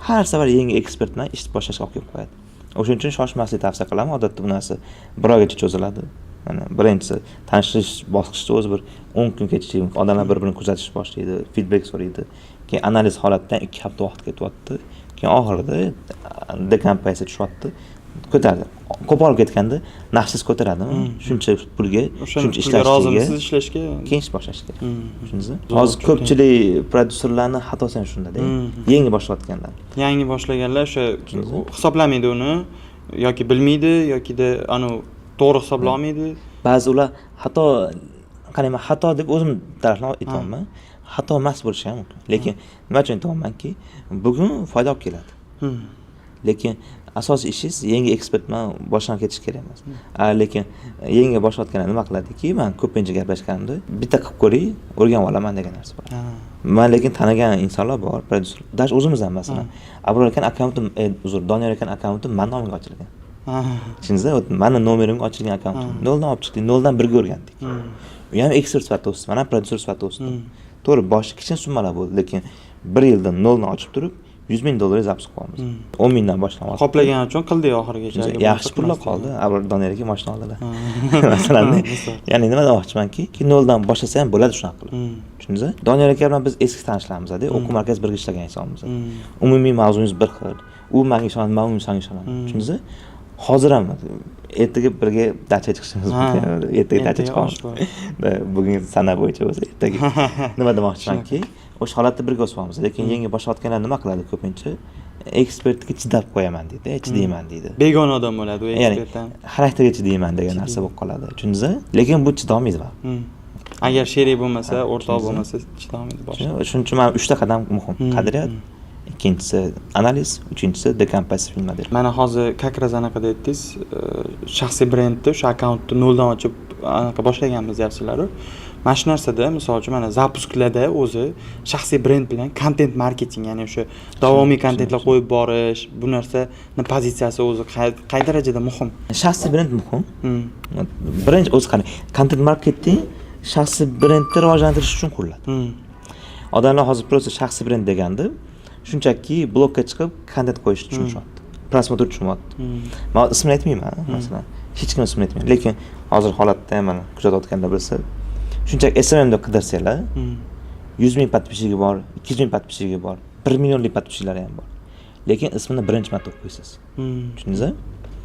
A: har safar yangi ekspert bilan ish boshlashga olib kelib qo'yadi. O'shuning uchun shoshmaslikni tavsiya qilaman. Odatda bu narsa bir oygacha cho'ziladi. Mana birinchisi tanishish bosqichida o'zi bir 10 kun ketishiga mumkin. Odamlar bir-birini kuzatish boshlaydi, feedback so'raydi. Keyin analiz holatidan 2 hafta vaqt ketyapti. Keyin oxirida dekompaysa tushyapti. Ko'taradi. Qo'polib ketganda naqsiz ko'taradimi? Shuncha pulga, shuncha ishlashga
B: rozimisiz ishlashga
A: keyin ish boshlash kerak. Tushundingizmi? Hozir ko'pchilik produserlarning xatosi ham shunda-da. Yangi boshlayotganlar.
B: Yangi boshlaganlar o'sha hisoblamaydi uni yoki bilmaydi yokida to'g'ri hisoblolmaydi.
A: Ba'zi ular xato deb o'zim tarafdan aytaman. Xato emas bo'lishi ham mumkin. Lekin nima uchun aytamanki, bugun foyda olib keladi. Lekin asosiy ishingiz yangi ekspert bilan boshlanib ketish kerak emas. Lekin yangi boshlayotganlar nima qiladiki, men ko'pincha gaplashganimda bitta qilib ko'ring, o'rganib olaman degan narsa bor. Men lekin tanigan insonlar bor, produser. Dash o'zimiz ham masalan, Abror aka akkauntim, Doniyor aka akkauntim men nomimga ochilgan. Tushundingizmi? Meni nomerimga ochilgan akkauntim. 0 dan olib chiqdik, 0 dan 1 ga o'rgandik. U ham ekspert sifatida o'sdi, men ham produser sifatida o'sdim. To'g'ri, boshqa kichkina summalar bo'ldi, lekin 1 yilda 0 dan ochib turib $100,000 zaps qilamiz. 10 mingdan boshlab.
B: Qoplagan uchun qildik oxirigacha.
A: Yaxshi pullar qoldi. Abror Doniyor aka mashina oldilar. Masalan, ya'ni nima demoqchimanki, 0 dan boshlasa ham bo'ladi shunaqa qilib. Tushundingizmi? Doniyor aka bilan biz eski tanishlarmiz-da, o'quv markazida birga ishlagan insonmiz. Umumiy mavzuyimiz bir xil. U menga ishonadi, men unga ishonaman. Tushundingizmi? Hozir ham ertaga birga dacha chiqishimiz mumkin. Ertaga dacha chiqamiz. Bugun sana bo'yicha bo'lsa, ertaga nima demoqchimanki, o'sha holatda birga o'samiz. Lekin yangi boshlayotganlar nima qiladi ko'pincha? Ekspertga chidab qo'yaman deydi, chidayman deydi.
B: Begona odam bo'ladi u ekspertdan.
A: Xarakterga chidayman degan narsa bo'lib qoladi. Tushundingizmi? Lekin bu chidolmaydi va.
B: Agar sherik bo'lmasa, o'rtoq bo'lmasa chidolmaydi boshqa.
A: Shuning uchun mana 3 ta qadam muhim. Qadriyat, ikkinchisi analiz, uchinchisi dekompaysa film model.
B: Mana hozir как раз anaqa dedingiz, shaxsiy brendni o'sha akkauntni 0 dan ochib anaqa boshlaganmiz deyapsizlar-ku. Mana shu narsada, misol uchun mana zapusklarda o'zi shaxsiy brend bilan content marketing, ya'ni o'sha davomiy kontentlar qo'yib borish, bu narsani pozitsiyasi o'zi qay darajada muhim?
A: Shaxsiy brend muhim. Birinchi o'zi qani, content marketing shaxsiy brendni rivojlantirish uchun quriladi. Odamlar hozir просто shaxsiy brend deganda shunchaki blogga chiqib kontent qo'yishni tushunishyapti. Prosmotr tushunyapti. Men ismini aytmayman, masalan. Hech kim ismini aytmayman, lekin hozir holatda mana kuzatayotganda bilsa, shunchaki SMM deb qidirsanglar, 100,000 podpisчиgi bor, 200,000 podpisчиgi bor, 1 millionlik podpisчилari ham bor. Lekin ismini birinchi marta o'qib qo'ysiz. Tushundingizmi?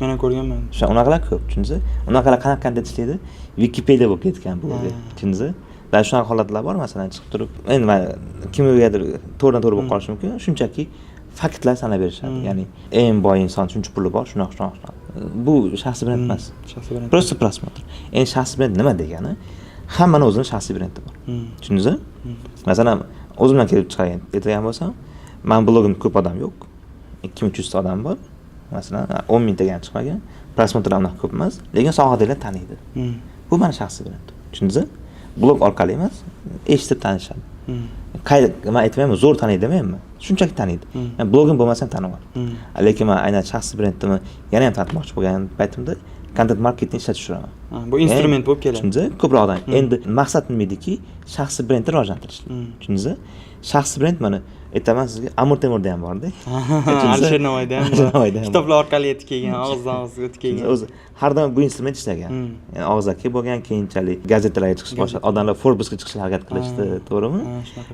B: Men ko'rganman.
A: O'sha unaqalar ko'p, tushundingizmi? Unaqalar qanaqa kontent ishlaydi? Wikipedia bo'lib ketgan bu. Tushundingizmi? Va shunaqa holatlar bor, masalan, chiqib turib, endi men kimgadir to'g'ridan to'g'ri bo'lib qolishi mumkin, shunchaki faktlar sanab berishadi. Ya'ni eng boy inson shuncha puli bor, shunaqa. Bu shaxsiy brend emas. Shaxsiy brend. Просто просмотр. Endi shaxsiy brend nima degani? Hammani o'zining shaxsiy brendi bor. Tushundingizmi? Masalan, o'zimdan kelib chiqagan aytgan bo'lsam, men blogimda ko'p odam yo'q. 2300 ta odam bor. Masalan, 10 mingtaga ham chiqmagan. Prosmotrlar unaqa ko'p emas, lekin sohadagilar taniydi. Bu meni shaxsiy brend. Tushundingizmi? Blog orqali emas, eshitib tanishadi. Men aytmayman, zo'r taniydi demayman. Shunchaki taniydi. Men blogim bo'lmasa ham taniyman. Lekin men aynan shaxsiy brendimni yana ham tanitmoqchi bo'lgan paytimda content marketing ishlab tushiraman.
B: Bu instrument bo'lib keladi.
A: Tushundingizmi? Ko'proq odam. Endi maqsad nima ediki, shaxsiy brendni rivojlantirish. Tushundingizmi? Shaxsiy brend mana aytaman sizga, Amir Temurda ham borda.
B: Alisher Navoiyda ham bor. Kitoblar orqali yetib kelgan, og'izdan og'izga o'tib kelgan.
A: O'zi har doim bu instrument ishlagan. Ya'ni og'zaki bo'lgan, keyinchalik gazetalarga chiqish boshladi. Odamlar Forbesga chiqishga harakat qilishdi, to'g'rimi?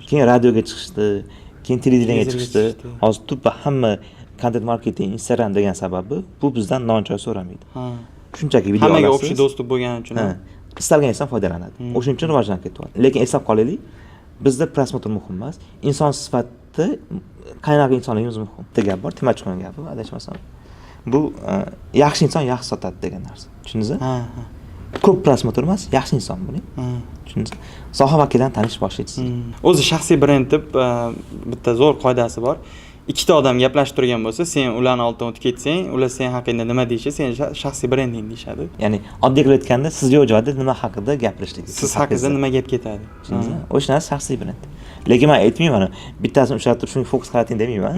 A: Keyin radioga chiqishdi, keyin televideniyega chiqishdi. Hozir tuppa hamma content marketing, Instagram degan sababi bu bizdan non-choy so'ramaydi. Shunchaki video olasiz.
B: Hammaga o'xshay dostуп bo'lgani uchun.
A: Istalgan inson foydalanadi. O'shuning uchun rivojlanib ketyapti. Lekin eslab qolaylik, bizda prosmotr muhim emas. Inson sifatida qanaqa insonligimiz muhim. Degan gap bor, Timachkoning gapi, adashmasam. Bu yaxshi inson yaxshi sotadi degan narsa. Tushundingizmi? Ko'p prosmotr emas, yaxshi inson bo'ling. Tushundingizmi? Soha vakilidan tanishib boshlaysiz.
B: O'zi shaxsiy brend deb bitta zo'r qoidasi bor. Ikkita odam gaplashib turgan bo'lsa, sen ularni oldidan o'tib ketsang, ular sen haqingda nima deyshi, sen shaxsiy brending deyshadi.
A: Ya'ni oddiy qilib aytganda, siz yo'q joyda nima haqida gapirishligi.
B: Siz haqingizda nima gap ketadi.
A: O'sha narsa shaxsiy brend. Lekin men aytmayman, bittasini ushlatib shunga fokus qarating demayman.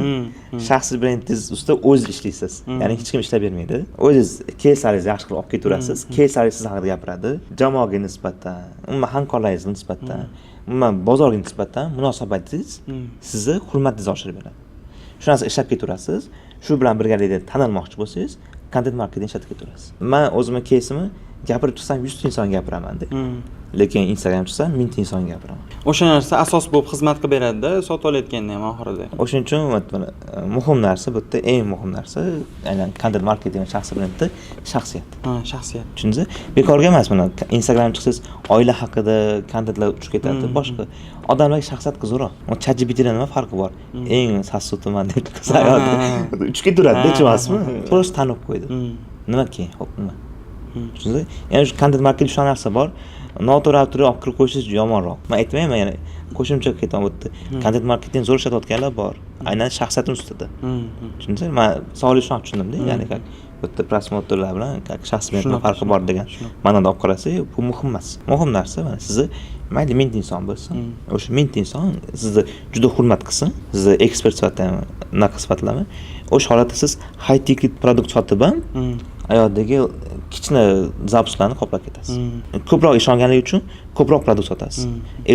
A: Shaxsiy brendingiz ustida o'zingiz ishlaysiz. Ya'ni hech kim ishlab bermaydi. O'zingiz кейslaringizni yaxshi qilib olib ketaverasiz. Кейslaringiz siz haqida gapiradi. Jamoaga nisbatan, umuman hamkorlaringizga nisbatan, umuman bozorga nisbatan munosabatingiz sizni hurmatingizni oshirib beradi. Shu narsa ishlab ketaverasiz. Shu bilan birgalikda tanilmoqchi bo'lsangiz, content marketing ishlatib ketaverasiz. Men o'zimning keysimni gapirib chiqsam 100 ta insonga gapiraman-da. Lekin Instagram chiqsam 1000 ta insonga gapiraman.
B: O'sha narsa asos bo'lib xizmat qilib beradi-da, sotib olayotganda ham oxirida.
A: O'shuning uchun muhim narsa, bu yerda eng muhim narsa, aynan content marketing va shaxsiy brendda shaxsiyat.
B: Shaxsiyat.
A: Tushundingizmi? Bekorga emas mana Instagram chiqsangiz oila haqida kontentlar uchib ketadi, boshqa. Odamlarga shaxsiyat zo'roq. ChatGPT bilan nima farqi bor? Eng sassutiman deb sayyorda uchib ketaveradi, emasmi? Prosta tanib qo'ydi. Nima keyin? Xo'p, nima? Tushundingizmi? Ya'ni shu content marketing shu narsa bor. Noto'g'ri avtorga olib kirib qo'yishingiz yomonroq. Men aytmayman, ya'ni qo'shimcha ketaman bu yerda. Content marketing zo'r ishlatayotganlar bor. Aynan shaxsiyatning ustida. Tushundingizmi? Men savol shuni tushundim-da, ya'ni bu yerda prosmotrlar bilan shaxsiy brendning farqi bor degan ma'noda olib qarasak, bu muhim emas. Muhim narsa mana sizni mayli 1000 ta inson bo'lsin. O'sha 1000 ta inson sizni juda hurmat qilsin, sizni ekspert sifatida naqa sifatlaman. O'sha holatda siz high ticket produkt sotib ham hayotdagi kichkina zapuslarni qoplab ketasiz. Ko'proq ishonganligi uchun ko'proq produkt sotasiz.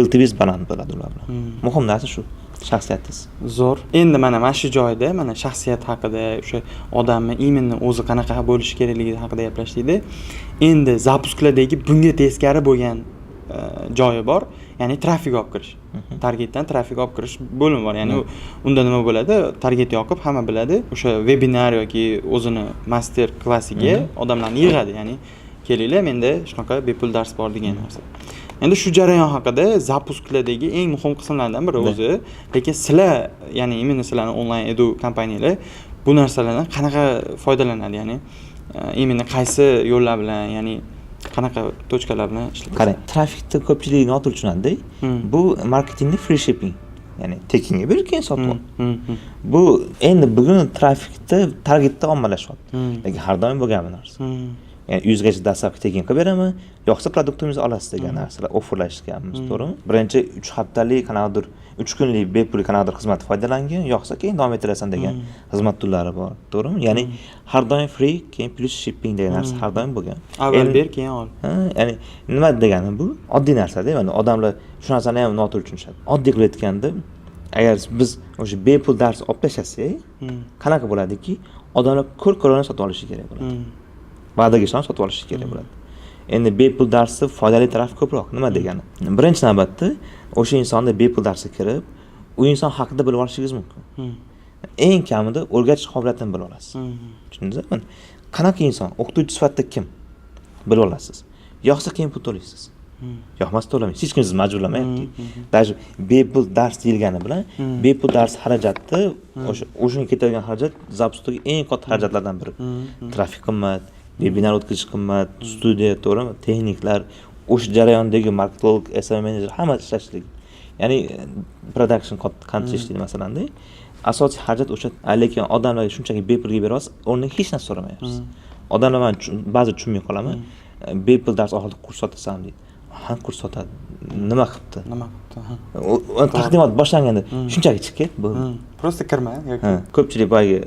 A: LTVs baland bo'ladi ular bilan. Muhim narsa shu. Shaxsiyatingiz.
B: Zo'r. Endi mana shu joyda mana shaxsiyat haqida, o'sha odamning imini o'zi qanaqa bo'lishi kerakligi haqida gaplashdik-da. Endi zapusklardagi bunga teskari bo'lgan joyi bor, ya'ni trafik olib kirish. Targetdan trafik olib kirish bo'limi bor. Ya'ni unda nima bo'ladi? Target yoqib hamma biladi. O'sha webinar yoki o'zini master klassiga odamlarni yig'adi, ya'ni kelinglar, menda shunaqa bepul dars bor degan narsa. Endi shu jarayon haqida zapusklardagi eng muhim qismlardan biri o'zi. Lekin sizlar, ya'ni imенно sizlarning onlayn edu kompaniyalar bu narsalardan qanaqa foydalanadi? Ya'ni imенно qaysi yo'llar bilan, ya'ni qanaqa tochkalar bilan ishlaysiz? Qarang,
A: trafikni ko'pchilik noto'g'ri tushunadi. Bu marketingni free shipping. Ya'ni tekinga berib keyin sotib ol. Bu endi bugun trafikda targetda ommalashyapti. Lekin har doim bo'lgan bu narsa. Ya'ni 100 gacha dastlabki tekin qilib beraman, yo'qsa produktingizni olasiz degan narsalar offerlashganmiz, to'g'rimi? Birinchi 3 haftalik qanaqadir 3 kunlik bepul qanaqadir xizmat foydalangan, yo'qsa keyin davom ettirasan degan xizmat turlari bor, to'g'rimi? Ya'ni har doim free, keyin plus shipping degan narsa har doim bo'lgan.
B: Avval ber, keyin ol.
A: Ya'ni nima degani bu? Oddiy narsa-da, mana odamlar shu narsani ham noto'g'ri tushunishadi. Oddiy qilib aytganda, agar biz o'sha bepul dars olib tashlasak, qanaqa bo'ladiki, odamlar ko'r-ko'rona sotib olishi kerak bo'ladi. Va'daga ishonib sotib olishi kerak bo'ladi. Endi bepul darsni foydali tarafi ko'proq. Nima degani? Birinchi navbatda o'sha insonni bepul darsga kirib, u inson haqida bilib olishingiz mumkin. Eng kamida o'rgatish qobiliyatini bilib olasiz. Tushundingizmi? Qanaqa inson, o'qituvchi sifatida kim bilib olasiz. Yo'qsa keyin pul to'laysiz. Yo'qmas to'lamaysiz. Hech kim sizni majburlamayapti. Даже bepul dars deyilgani bilan bepul dars xarajati o'shunga ketadigan xarajat zapusdagi eng katta xarajatlardan biri. Trafik qimmat, webinar o'tkazish qimmat, studiya, to'g'rimi? Texniklar, o'sha jarayondagi marketing, SEO menejer hamma ishlashlik. Ya'ni production qancha ishlaydi masalanda. Asosiy xarajat o'sha. Lekin odamlarga shunchaki bepulga berasiz, o'rniga hech narsa so'ramayapsiz. Odamlar men ba'zi tushunmay qolaman. Bepul dars oxirida kurs sotasan deydi. Ha, kurs sotadi. Nima qilibdi?
B: Nima qilibdi?
A: Taqdimot boshlanganda shunchaki chiqib ket, bu.
B: Prosta kirma yoki.
A: Ko'pchilik boyagi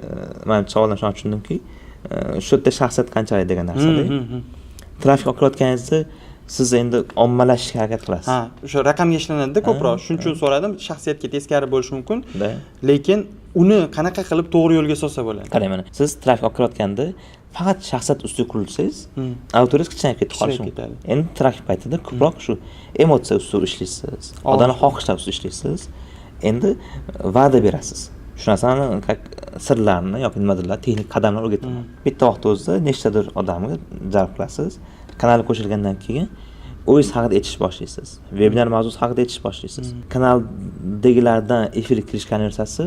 A: men savoldan shuni tushundimki, shu yerda shaxsiyat qanchalik degan narsada. Trafik olib kelayotganingizda siz endi ommalashishga harakat qilasiz.
B: Ha, o'sha raqamga ishlanadi ko'proq. Shuning uchun so'radim, shaxsiyatga teskari bo'lishi mumkin. Lekin uni qanaqa qilib to'g'ri yo'lga solsa bo'ladi?
A: Qarang mana, siz trafik olib kelayotganda faqat shaxsiyat ustiga qurilsangiz, avtoringiz kichkinayib ketib qolishi mumkin. Endi trafik paytida ko'proq shu emotsiya ustida ishlaysiz, odamning xohishlar ustida ishlaysiz. Endi va'da berasiz. Shu narsani sirlarini yoki nimadirlar, texnik qadamlar o'rgataman. Bitta vaqt o'zida nechtadir odamga jalb qilasiz. Kanalga qo'shilgandan keyin o'zingiz haqida aytish boshlaysiz. Webinar mavzusi haqida aytish boshlaysiz. Kanaldagilardan efirga kirish konversiyasi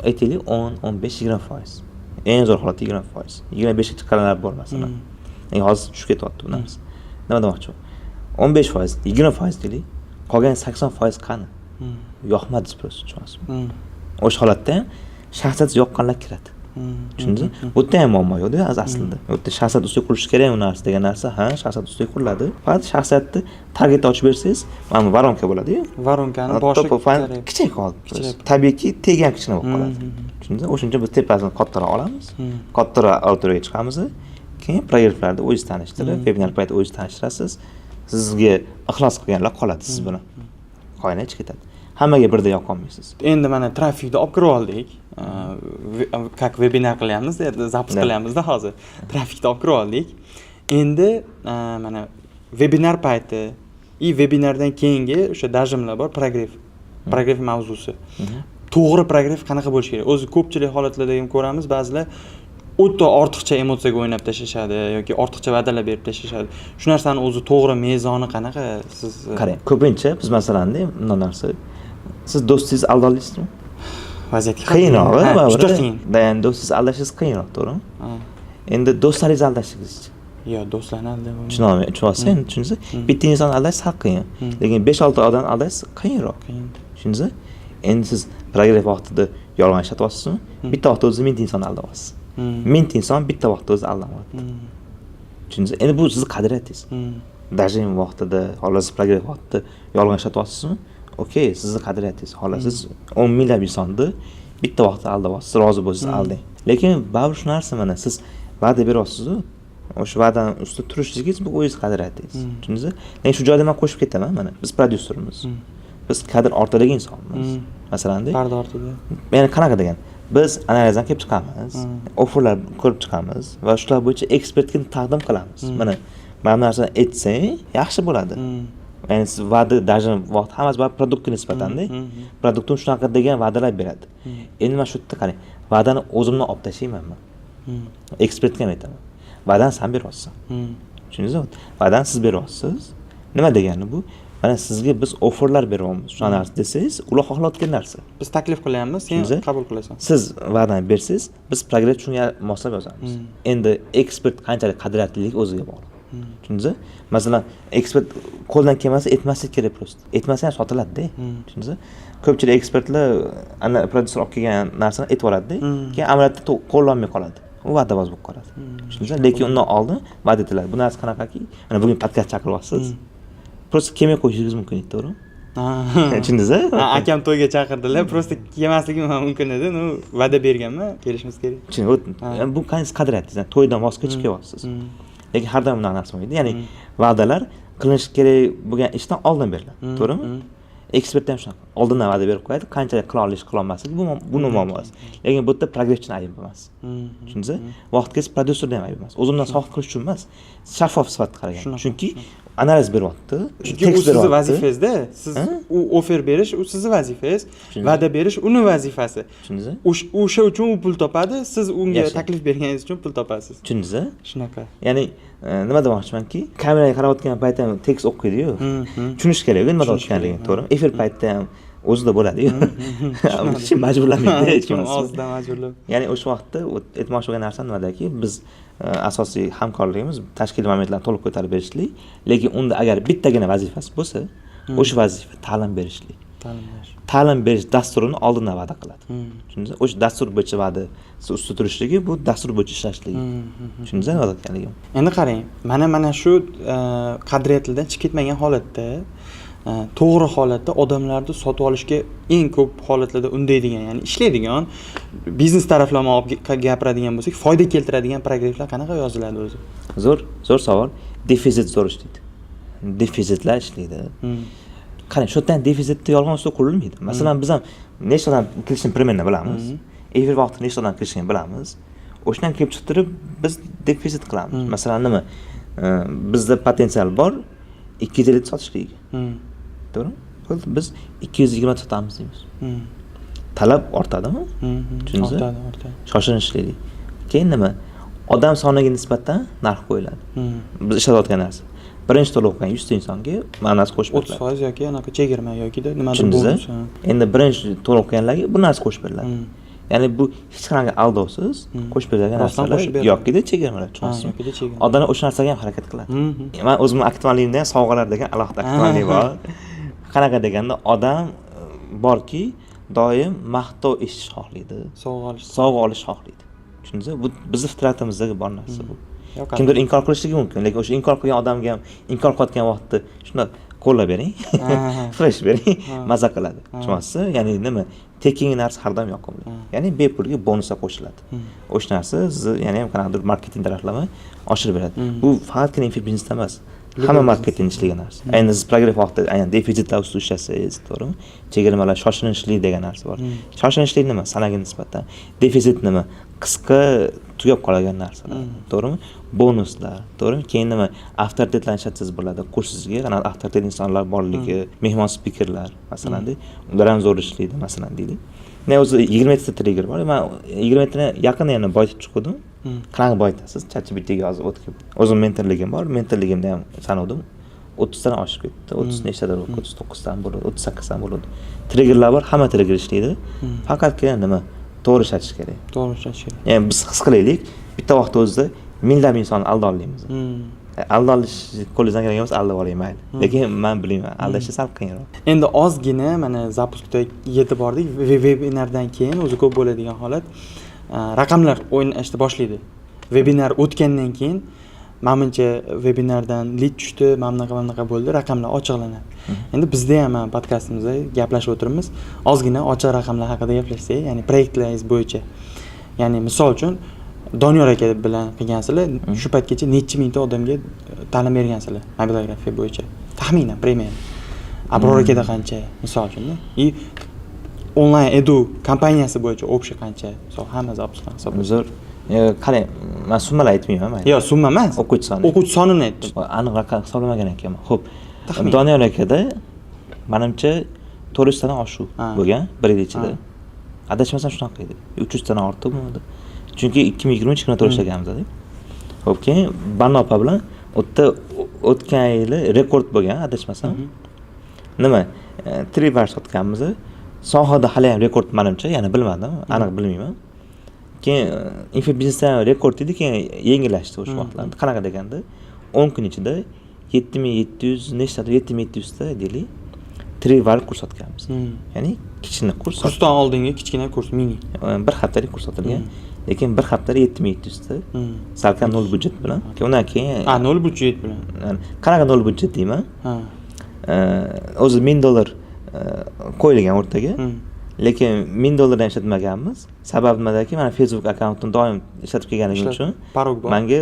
A: aytaylik 10-15-20%. Eng zo'r holatda 20%. 25 ga kanallar bor masalan. Hozir tushib ketyapti bu narsa. Nima demoqchiman? 15%, 20% deylik. Qolgan 80% qani? Yoqmadi просто tushunasizmi? O'sha holatda ham shaxsiyat yoqqanlar kiradi. Tushundingizmi? Bu yerda ham muammo yo'q-da aslida. Bu yerda shaxsiyat ustiga qurilish kerak u narsa degan narsa, ha, shaxsiyat ustiga quriladi. Faqat shaxsiyatni target ochib bersangiz, mana varonka bo'ladi-yu.
B: Varonkani boshi
A: kichik qoladi. Tabiiyki tegan kichkina bo'lib qoladi. Tushundingizmi? O'shuning uchun biz tepasini kattaroq olamiz. Kattaroq auditoriyaga chiqamiz. Keyin proyektlarda o'zingiz tanishtirib, webinar paytida o'zingiz tanishtirasiz. Sizga ixlos qilganlar qoladi siz bilan. Qolgani ichib ketadi. Hammaga birda yoqa olmaysiz.
B: Endi mana trafikni olib kirib oldik. Как webinar qilyapmiz, zapis qilyapmiz-da hozir. Trafikni olib kirib oldik. Endi mana webinar payti webinardan keyingi o'sha dajimlar bor, progreff mavzusi. To'g'ri progreff qanaqa bo'lishi kerak? O'zi ko'pchilik holatlarda ham ko'ramiz, ba'zilar o'ta ortiqcha emotsiyaga o'ynab tashlashadi yoki ortiqcha va'dalar berib tashlashadi. Shu narsani o'zi to'g'ri mezoni qanaqa siz?
A: Qarang, ko'pincha biz masalanda bunday narsa siz do'stingiz aldoldingizmi?
B: Vaziyat
A: qiyinroq,
B: juda qiyin.
A: Dayan do'stingiz aldashingiz qiyinroq, to'g'rimi? Endi do'stlaringiz aldashingiz-chi?
B: Yo, do'stlarni aldayman.
A: Tushunasizmi? Tushunsiz? Bitta inson aldash sal qiyin. Lekin 5-6 odam aldash qiyinroq. Tushunsiz? Endi siz progreff vaqtida yolg'on ishlatyapsizmi? Bitta vaqtda o'zingiz 1000 inson aldayapsiz. 1000 inson bitta vaqtda o'zi aldamayapti. Tushunsiz? Endi bu sizning qadriyatingiz. Dajim vaqtida, xolos progreff vaqtida yolg'on ishlatyapsizmi? Okey, sizning qadriyatingiz. Xolos siz 10 minglab insonni bitta vaqtda aldayapsiz, rozi bo'lsangiz aldang. Lekin baribir shu narsa mana siz va'da beryapsiz-ku. O'sha va'daning ustida turishligingiz bu o'zingiz qadriyatingiz. Tushundingizmi? Lekin shu joyda men qo'shib ketaman mana. Biz prodyuserimiz. Biz kadr ortidagi insonmiz. Masalan,
B: parda ortida.
A: Ya'ni qanaqa degan? Biz analizdan kelib chiqamiz, offerlar ko'rib chiqamiz va shular bo'yicha ekspertga taqdim qilamiz. Mana narsani aytsang, yaxshi bo'ladi. Ya'ni siz va'da даже vaqt hammasi bor produktga nisbatan-da. Produktni shunaqa degan va'dalar beradi. Endi men shu yerda qarang, va'dani o'zimdan olib tashlayman men. Ekspertga ham aytaman. Va'dani sen beryapsan. Tushundingizmi? Va'dani siz beryapsiz. Nima degani bu? Mana sizga biz offerlar beryapmiz. Shu narsa desangiz, ular xohlayotgan narsa.
B: Biz taklif qilyapmiz, sen qabul qilasan.
A: Siz va'dani bersangiz, biz progress shunga moslab yozamiz. Endi ekspert qanchalik qadriyatlilik o'ziga bog'liq. Tushundingizmi? Masalan, ekspert qo'ldan kelmasa aytmaslik kerak prosta. Aytmasa ham sotiladi-da. Tushundingizmi? Ko'pchilik ekspertlar ana prodyuser olib kelgan narsani aytib yuboradi-da, keyin amaliyotda qo'llanmay qoladi. U va'daboz bo'lib qoladi. Tushundingizmi? Lekin undan oldin va'da etiladi. Bu narsa qanaqaki, mana bugun podkast chaqiryapsiz. Prosta kelmay qo'yishingiz mumkin edi, to'g'rimi? Tushundingizmi?
B: Akam to'yga chaqirdilar, prosta kelmasligim mumkin edi. Va'da berganman, kelishimiz kerak.
A: Tushundingizmi? Bu qanday qadriyatingiz? To'ydan voz kechib kelyapsiz. Lekin har doim bunaqa narsa bo'lmaydi. Ya'ni va'dalar qilinishi kerak bo'lgan ishdan oldin beriladi, to'g'rimi? Ekspert ham shunaqa. Oldindan va'da berib qo'yadi, qanchalik qila olish, qila olmasligi bu muammosi. Lekin bu yerda progress uchun ayb emas. Tushundingizmi? Vaqt kelsa prodyuserda ham ayb emas. O'zimdan soxta qilish uchun emas, shaffof sifatda qaragan. Chunki analiz beryapti.
B: Chunki u sizning vazifangizda. Siz u offer berish, u sizning vazifangiz. Va'da berish uni vazifasi.
A: Tushundingizmi?
B: O'sha uchun u pul topadi, siz unga taklif berganingiz uchun pul topasiz.
A: Tushundingizmi?
B: Shunaqa.
A: Ya'ni nima demoqchimanki, kameraga qarayotgan paytda ham tekst o'qiydi-yu. Tushunish kerak, nima deyotganligini, to'g'rimi? Efir paytida ham o'zida bo'ladi-yu. Hech kim majburlamaydi, hech kim
B: o'zidan majburlab.
A: Ya'ni o'sha vaqtda aytmoqchi bo'lgan narsa nimadaki, biz asosiy hamkorligimiz tashkiliy momentlarni to'liq ko'tarib berishlik, lekin unda agar bittagina vazifasi bo'lsa, o'sha vazifa ta'lim berishlik. Ta'lim berish dasturini oldindan va'da qiladi. Tushundingizmi? O'sha dastur bo'yicha va'da ustida turishligi, bu dastur bo'yicha ishlashligi. Tushundingizmi nima deyotganligim?
B: Endi qarang, mana shu qadriyatlardan chiqib ketmagan holatda to'g'ri holatda odamlarni sotib olishga eng ko'p holatlarda undaydigan, ya'ni ishlaydigan, biznes taraflama olib gapiradigan bo'lsak, foyda keltiradigan proyektlar qanaqa yoziladi o'zi?
A: Zo'r savol. Defizit zo'r ishlaydi. Defizitlar ishlaydi. Qarang, shu yerdan defizitni yolg'on ustida qurilmaydi. Masalan, biz ham nechtadan kelishni primerni bilamiz. Efir vaqtida nechtadan kelishni bilamiz. O'shandan kelib chiqtirib biz defizit qilamiz. Masalan, nima? Bizda potensial bor 250 sotishlik. To'g'rimi? Biz 220 sotamiz deymiz. Talab ortadimi? Tushundingizmi?
B: Ortadi.
A: Shoshilinchlik. Keyin nima? Odam soniga nisbatan narx qo'yiladi. Biz ishlatayotgan narsa. Birinchi to'lov qilgan 100 ta insonga ma'nasi qo'shib beriladi.
B: 30% yoki anaqa chegirma yoki-da nimadir
A: bonus. Endi birinchi to'lov qilganlarga bu narsa qo'shib beriladi. Ya'ni bu hech qanday aldovsiz qo'shib berilgan narsalar yoki-da chegirmalar tushunasizmi? Odamlar o'sha narsaga ham harakat qiladi. Men o'zimning aktualligimda ham sovg'alar degan alohida aktuallik bor. Qanaqa deganda odam borki, doim maqtov eshitish xohlaydi. Sovg'a olish xohlaydi. Tushundingizmi? Bu bizning fitratimizdagi bor narsa bu. Kimdir inkor qilishligi mumkin, lekin o'sha inkor qilgan odamga ham inkor qilayotgan vaqtda shunday qo'llab bering, fresh bering, maza qiladi. Tushunasizmi? Ya'ni nima? Tekin narsa har doim yoqimli. Ya'ni bepulga bonuslar qo'shiladi. O'sha narsa sizni ya'ni ham qanaqadir marketing taraflama oshirib beradi. Bu faqatgina infobiznesda emas, hamma marketing ishlagan narsa. Ayni siz progress vaqtida aynan defizitlar ustida ishlasangiz, to'g'rimi? Chegirmalar, shoshilinchlik degan narsa bor. Shoshilinchlik nima? Sanaga nisbatan. Defizit nima? Qisqa tugab qolgan narsalar, to'g'rimi? Bonuslar, to'g'rimi? Keyin nima? Avtoritetlarni ishlatsangiz bo'ladi. Kursingizga qanaqa avtoritet insonlar borligi, mehmon spikerlar, masalan, ular ham zo'r ishlaydi, masalan, deylik. Men o'zi 20 ta trigger bor. Men 20 tani yaqinda yana boyitib chiqdim. Qanaqa boyitasiz? ChatGPTga yozib o'tib. O'zim mentorligim bor. Mentorligimda ham sanodim. 30 tadan oshib ketdi. 30 nechtadir, 39 dan bo'ladi, 38 dan bo'ladi. Triggerlar bor, hamma trigger ishlaydi. Faqatgina nima? To'g'ri ishlatish kerak. To'g'ri ishlatish kerak. Ya'ni biz his qilaylik, bitta vaqt o'zida minglab insonni alda olamiz. Aldalish qo'lingizdan kelgan emas, aldab oling mayli. Lekin men bilmayman, aldashni sal qiyinroq.
B: Endi ozgina mana zapuskda yetib bordik. Webinardan keyin o'zi ko'p bo'ladigan holat raqamlar o'ynashni boshlaydi. Webinar o'tgandan keyin menimcha webinardan lead tushdi, mana bunaqa bo'ldi, raqamlar ochiqlanadi. Endi bizda ham podkastimizda gaplashib o'tiramiz. Ozgina ochiq raqamlar haqida gaplashsak, ya'ni proyektlaringiz bo'yicha. Ya'ni misol uchun Doniyor aka bilan qilgansizlar, shu paytgacha necha mingta odamga ta'lim bergansizlar mobilografiya bo'yicha. Taxminan premium. Abror akada qancha, misol uchun, и onlayn edu kompaniyasi bo'yicha общий qancha, misol hamma zapusdan hisoblab.
A: Zo'r. Qarang, men summalar aytmayman.
B: Yo'q, summa emas.
A: O'quvchi soni.
B: O'quvchi sonini aytdim.
A: Aniq raqam hisoblamagan ekanman. Xo'p. Doniyor akada menimcha 400 tadan oshuv bo'lgan bir yil ichida. Adashmasam shunaqa edi. 300 tadan ortiq bo'ldi. Chunki 2023 yilda to'lashlaganmiz-da. Xo'p, keyin Banno opa bilan o'tgan yili rekord bo'lgan, adashmasam. Nima? Trivar sotganmiz. Sohada hali ham rekord menimcha, ya'ni bilmadim, aniq bilmayman. Keyin infobiznesda rekord edi, keyin yengillashdi o'sha vaqtlarda. Qanaqa deganda 10 kun ichida 7700 nechtadir 7700 ta deylik Trivar kurs sotganmiz. Ya'ni kichkina kurs.
B: Kursdan oldingi kichkina kurs mini.
A: Bir haftalik kurs sotilgan. Lekin bir haftada 7700 ta. Salkam nol budjet bilan. Undan keyin
B: nol budjet bilan.
A: Qanaqa nol budjet deyman? O'zi $1000 qo'yilgan o'rtaga. Lekin $1000 ishlatmaganmiz. Sababi nimadaki, mana Facebook akkauntini doim ishlatib kelganligim uchun
B: parog bor.
A: Menga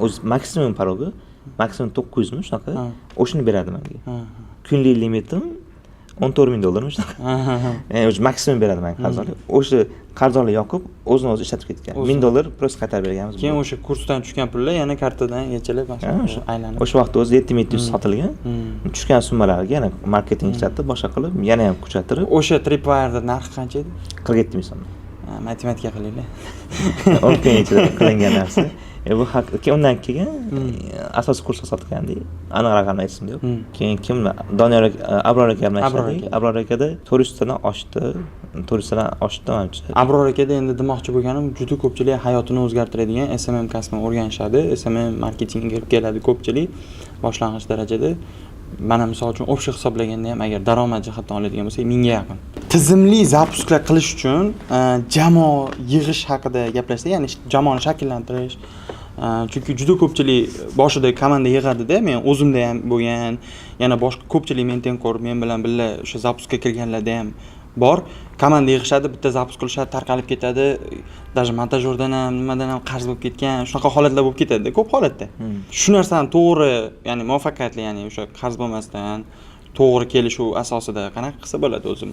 A: o'z maksimum parogi maksimum 900 mi shunaqa. O'shini beradi menga. Kunlik limitim $14000 shunaqa. Ya'ni o'zi maksimum beradi menga qarzorlik. O'sha qarzorlik yoqib, o'zini o'zi ishlatib ketgan. $1000 prosta qaytarib berganmiz.
B: Keyin o'sha kursdan tushgan pullar yana kartadan yechilib aylanib.
A: O'sha vaqtda o'zi 7700 sotilgan. Tushgan summalarga yana marketing ishlatib, boshqa qilib, yana ham kuchaytirib.
B: O'sha Tripwire'da narxi qancha edi?
A: 47000 so'm.
B: Matematika qilinglar.
A: 10 kun ichida qilingan narsa. Bu haqida undan keyin asosiy kursga sotgandik. Aniq raqamni aytishim yo'q. Keyin kim Doniyor Abror aka bilan ishladik. Abror akada 400 tadan oshdi. 400 tadan oshdi menimcha.
B: Abror akada endi demoqchi bo'lganim, juda ko'pchilik hayotini o'zgartiradigan SMM kasbini o'rganishadi. SMM marketingga keladi ko'pchilik boshlang'ich darajada. mana misol uchun общий hisoblaganda ham agar daromad jihatdan oladigan bo'lsak 1000 ga yaqin. Tizimli zapusklar qilish uchun jamoa yig'ish haqida gaplashsak, ya'ni jamoani shakllantirish. Chunki juda ko'pchilik boshida komanda yig'adi-da, men o'zimda ham bo'lgan, yana boshqa ko'pchilik mendan ko'rib, men bilan birga o'sha zapuskga kirganlarda ham bor. Komanda yig'ishadi, bitta zapusk qilishadi, tarqalib ketadi. Даже montajyordan ham, nimadan ham qarz bo'lib ketgan, shunaqa holatlar bo'lib ketadi-da, ko'p holatda. Shu narsani to'g'ri, ya'ni muvaffaqiyatli, ya'ni o'sha qarz bo'lmasdan to'g'ri kelishuv asosida qanaqa qilsa bo'ladi o'zim?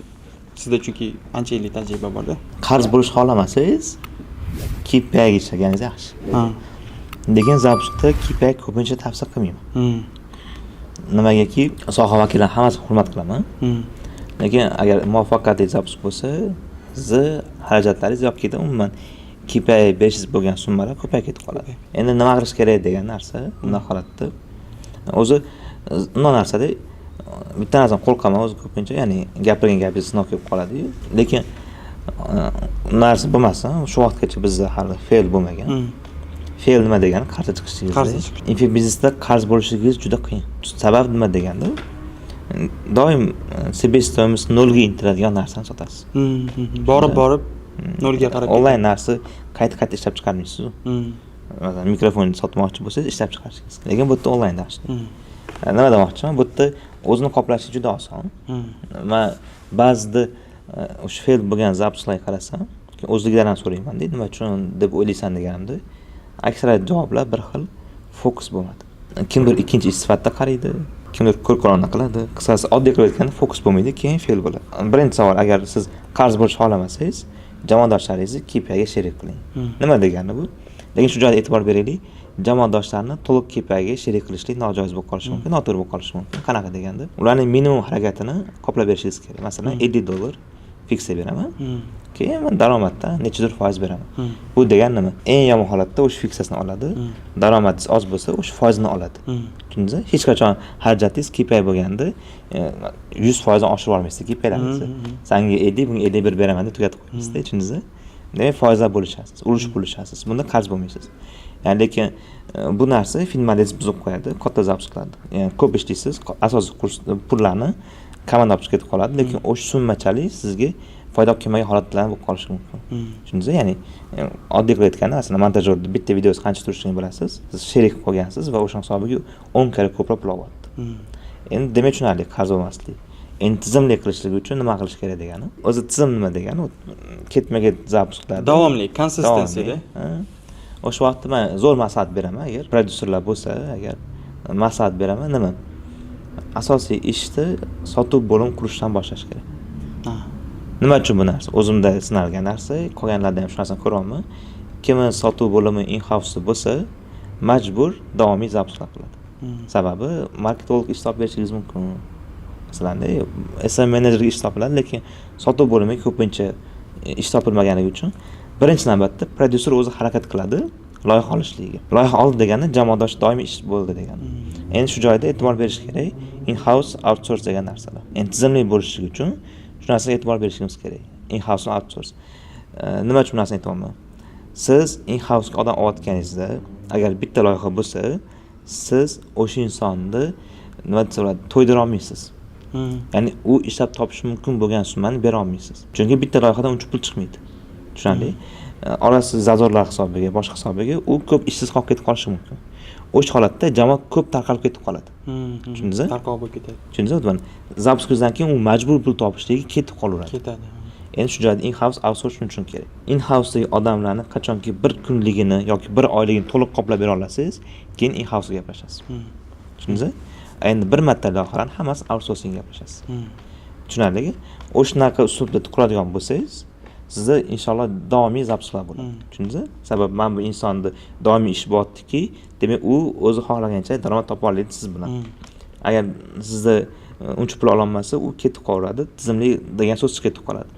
B: Sizda chunki ancha yillik tajriba bor-da.
A: Qarz bo'lish xohlamasangiz, KPI ga ishlaganingiz yaxshi. Lekin zapuskda KPI ko'pincha tavsiya qilmayman. Nimagaki, soha vakillari hammasini hurmat qilaman. Lekin agar muvaffaqiyatli zapusk bo'lsa, sizni xarajatlaringiz yo'q ketadi, umuman KPI berishingiz bo'lgan summalar ko'payib ketib qoladi. Endi nima qilish kerak degan narsa bunday holatda o'zi nima narsada bitta narsani qo'l qilman o'zi ko'pincha, ya'ni gapirgan gapingiz sinov kelib qoladi. Lekin narsa bo'lmasa, shu vaqtgacha bizda hali fail bo'lmagan. Fail nima degani? Qarz chiqishingiz. Infobiznesda qarz bo'lishligingiz juda qiyin. Sabab nima deganda, doim себестоимость nolga intiladigan narsani sotasiz.
B: Borib nolga qarab.
A: Onlayn narsa qayta ishlab chiqarmaysiz. Masalan, mikrofonni sotmoqchi bo'lsangiz ishlab chiqarishingiz. Lekin bu yerda onlayn ishda. Nima demoqchiman? Bu yerda o'zini qoplashi juda oson. Men ba'zida o'sha fail bo'lgan zapusklarga qarasam, o'zligidan so'rayman deydi, nima uchun deb o'ylaysan deganimda, aksariyat javoblar bir xil, fokus bo'lmadi. Kimdir ikkinchi ish sifatida qaraydi, kimdir ko'rko'rona qiladi. Qisqasi oddiy qilib aytganda fokus bo'lmaydi, keyin fail bo'ladi. Birinchi savol, agar siz qarz bo'lishni xohlamasangiz, jamoadoshlaringizni KPI ga sherik qiling. Nima degani bu? Lekin shu joyda e'tibor beraylik, jamoadoshlarini to'liq KPI ga sherik qilishlik nojoiz bo'lib qolishi mumkin, noto'g'ri bo'lib qolishi mumkin. Qanaqa deganda, ularning minimum harakatini qoplab berishingiz kerak. Masalan, $50 fiksga beraman. Keyin men daromaddan nechadir foiz beraman. Bu degani nima? Eng yomon holatda o'sha fiksasini oladi. Daromadingiz oz bo'lsa, o'sha foizini oladi. Tushundingizmi? Hech qachon xarajatingiz KPI bo'lganda 100% dan oshirib olmaysiz KPIlaringizni. Senga 50, bunga 51 beraman deb tugatib qo'yasiz-da, tushundingizmi? Demak, foizlar bo'lishasiz, ulush bo'lishasiz. Bunda qarz bo'lmaysiz. Ya'ni lekin bu narsa finmalingizni buzib qo'yadi, katta zapusklarda. Ya'ni ko'p ishlaysiz, asosiy pullarni komanda olib ketib qoladi, lekin o'sha summachalik sizga foyda olib kelmagan holatlarni bo'lib qolishi mumkin. Tushundingizmi? Ya'ni oddiy qilib aytganda, masalan, montajyorda bitta videosi qancha turishini bilasiz, siz sherik qilgansiz va o'sha hisobiga 10 karra ko'proq pul olyapti. Endi demak tushunarli, qarz bo'lmaslik. Endi tizimli qilishlik uchun nima qilish kerak degani? O'zi tizim nima degani? Ketma-ket zapusklar.
B: Davomli, konsistensiya.
A: O'sha vaqtda men zo'r maslahat beraman, agar prodyuserlar bo'lsa, agar maslahat beraman, nima? Asosiy ishni sotuv bo'lim qurishdan boshlash kerak. Nima uchun bu narsa? O'zimda sinalgan narsa, qolganlarda ham shu narsani ko'ryapman. Kimning sotuv bo'limi in-house bo'lsa, majbur davomiy zapusklar qiladi. Sababi marketing ish topib berishingiz mumkin. Masalan, SM menejerga ish topiladi, lekin sotuv bo'limiga ko'pincha ish topilmaganligi uchun birinchi navbatda prodyuser o'zi harakat qiladi loyiha olishligiga. Loyiha oldi degani jamoadosh doimiy ish bo'ldi degani. Endi shu joyda e'tibor berish kerak in-house, outsource degan narsalar. Endi tizimli bo'lishligi uchun shu narsaga e'tibor berishimiz kerak. In-house va outsource. Nima uchun bu narsani aytyapman? Siz in-house ga odam olayotganingizda, agar bitta loyiha bo'lsa, siz o'sha insonni nima deyiladi, to'ydira olmaysiz. Ya'ni u ishlab topish mumkin bo'lgan summani bera olmaysiz. Chunki bitta loyihadan uncha pul chiqmaydi. Tushunarli? Olasiz zazorlar hisobiga, boshqa hisobiga u ko'p ishsiz qolib ketib qolishi mumkin. O'sha holatda jamoa ko'p tarqalib ketib qoladi. Tushundingizmi?
B: Tarqalib ketadi.
A: Tushundingizmi? Zapuskdan keyin u majbur pul topishligi ketib qolaveradi.
B: Ketadi.
A: Endi shu joyda in-house, outsource uchun kerak. In-house'dagi odamlarni qachonki bir kunligini yoki bir oyligini to'liq qoplab bera olasiz, keyin in-house ga gaplashasiz. Tushundingizmi? Endi bir marta loyihalarni hammasi outsourcing gaplashasiz. Tushunarlimi? O'shanaqa uslubda quradigan bo'lsangiz, sizda inshaalloh davomiy zapusklar bo'ladi. Tushundingizmi? Sababi men bu insonni davomiy ish bo'lyaptiki, demak u o'zi xohlagancha daromad topa oladi siz bilan. Agar sizda uncha pul ola olmasa, u ketib qoladi, tizimli degan so'z ketib qoladi.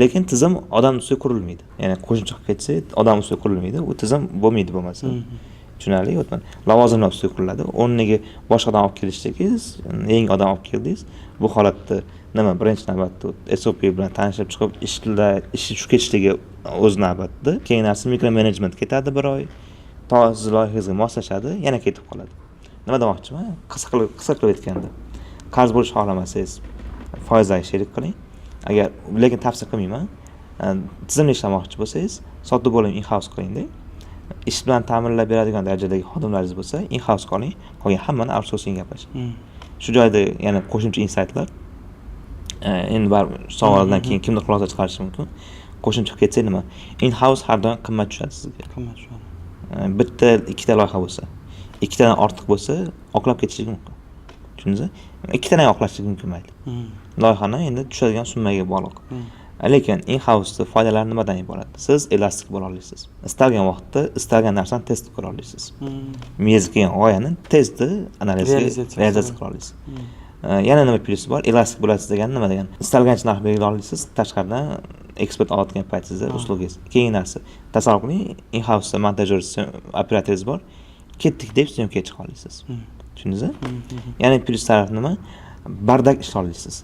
A: Lekin tizim odam ustiga qurilmaydi. Ya'ni qo'shimcha qilib ketsa, odam ustiga qurilmaydi, u tizim bo'lmaydi bo'lmasa. Tushunarli o'tman. Lavozimlar ustiga quriladi. O'rniga boshqa odam olib kelishdingiz, yangi odam olib keldingiz. Bu holatda nima birinchi navbatda SOP bilan tanishib chiqib, ish shu ketishligi o'z navbatida. Keyin narsa mikromanagement ketadi bir oy. To siz loyihangizga moslashadi, yana ketib qoladi. Nima demoqchiman? Qisqa qilib aytganda. qarz bo'lishni xohlamasangiz foizlarga sherik qiling. Agar lekin tavsiya qilmayman. Tizimli ishlamoqchi bo'lsangiz, sotib bo'lim in-house qiling-da. Ish bilan ta'minlab beradigan darajadagi xodimlaringiz bo'lsa, in-house qiling, qolgan hammani outsourcing gaplashing. Shu joyda yana qo'shimcha insightlar. Endi baribir savoldan keyin kimdir xulosa chiqarishi mumkin. Qo'shimcha ketsa nima? In-house har doim qimmat tushadi sizga.
B: Qimmat tushadi.
A: Bitta, ikkita loyiha bo'lsa, ikkitadan ortiq bo'lsa, oqlab ketishingiz mumkin. Tushundingizmi? Ikkitadan oqlashingiz mumkin mayli. Loyihani endi tushadigan summaga bog'liq. Lekin in-house foydalari nimadan iborat? Siz elastik bo'la olasiz. Istalgan vaqtda istalgan narsani test qila olasiz. Miyangizga kelgan g'oyani tezda realizatsiya qila olasiz. Yana nima plyusi bor? Elastik bo'lasiz degani nima degani? Istalgancha narx belgilay olasiz, tashqaridan ekspert olayotgan paytingizda uslugingiz. Keyin narsa, tasavvur qiling, in-house montajyor, operateringiz bor. Ketdik deb syomkaga chiqa olasiz. Tushundingizmi? Ya'ni plyus taraf nima? Bardak ishla olasiz.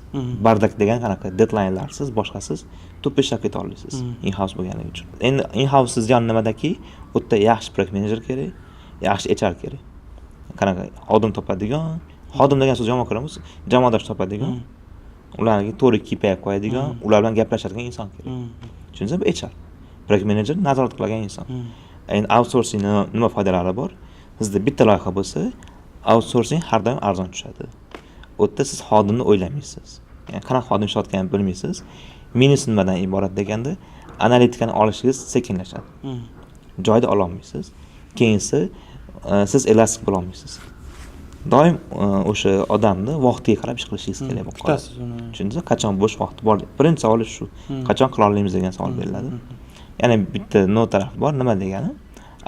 A: Bardak degan qanaqa deadline'larsiz, boshqasiz to'p ishlab keta olasiz. In-house bo'lganligi uchun. Endi in-house siz jon nimadaki, u yerda yaxshi projekt menejer kerak, yaxshi HR kerak. Qanaqa xodim topadigan, xodim degan so'z yomon ko'ramiz, jamoadosh topadigan, ularga to'g'ri KPI qo'yadigan, ular bilan gaplashadigan inson kerak. Tushundingizmi? HR. Projekt menejer nazorat qiladigan inson. Endi outsourcing nima foydalari bor? Sizda bitta loyiha bo'lsa, outsourcing har doim arzon tushadi. U yerda siz xodimni o'ylamaysiz. Ya'ni qanaqa xodim ishlayotganini bilmaysiz. Minus nimadan iborat deganda, analitikani olishingiz sekinlashadi. Joyda ola olmaysiz. Keyinsi siz elastik bo'la olmaysiz. Doim o'sha odamni vaqtiga qarab ish qilishingiz kerak bo'lib qoladi. Tushundingizmi? Qachon bo'sh vaqti bor? Birinchi savol shu. Qachon qila olamiz degan savol beriladi. Yana bitta no taraf bor. Nima degani?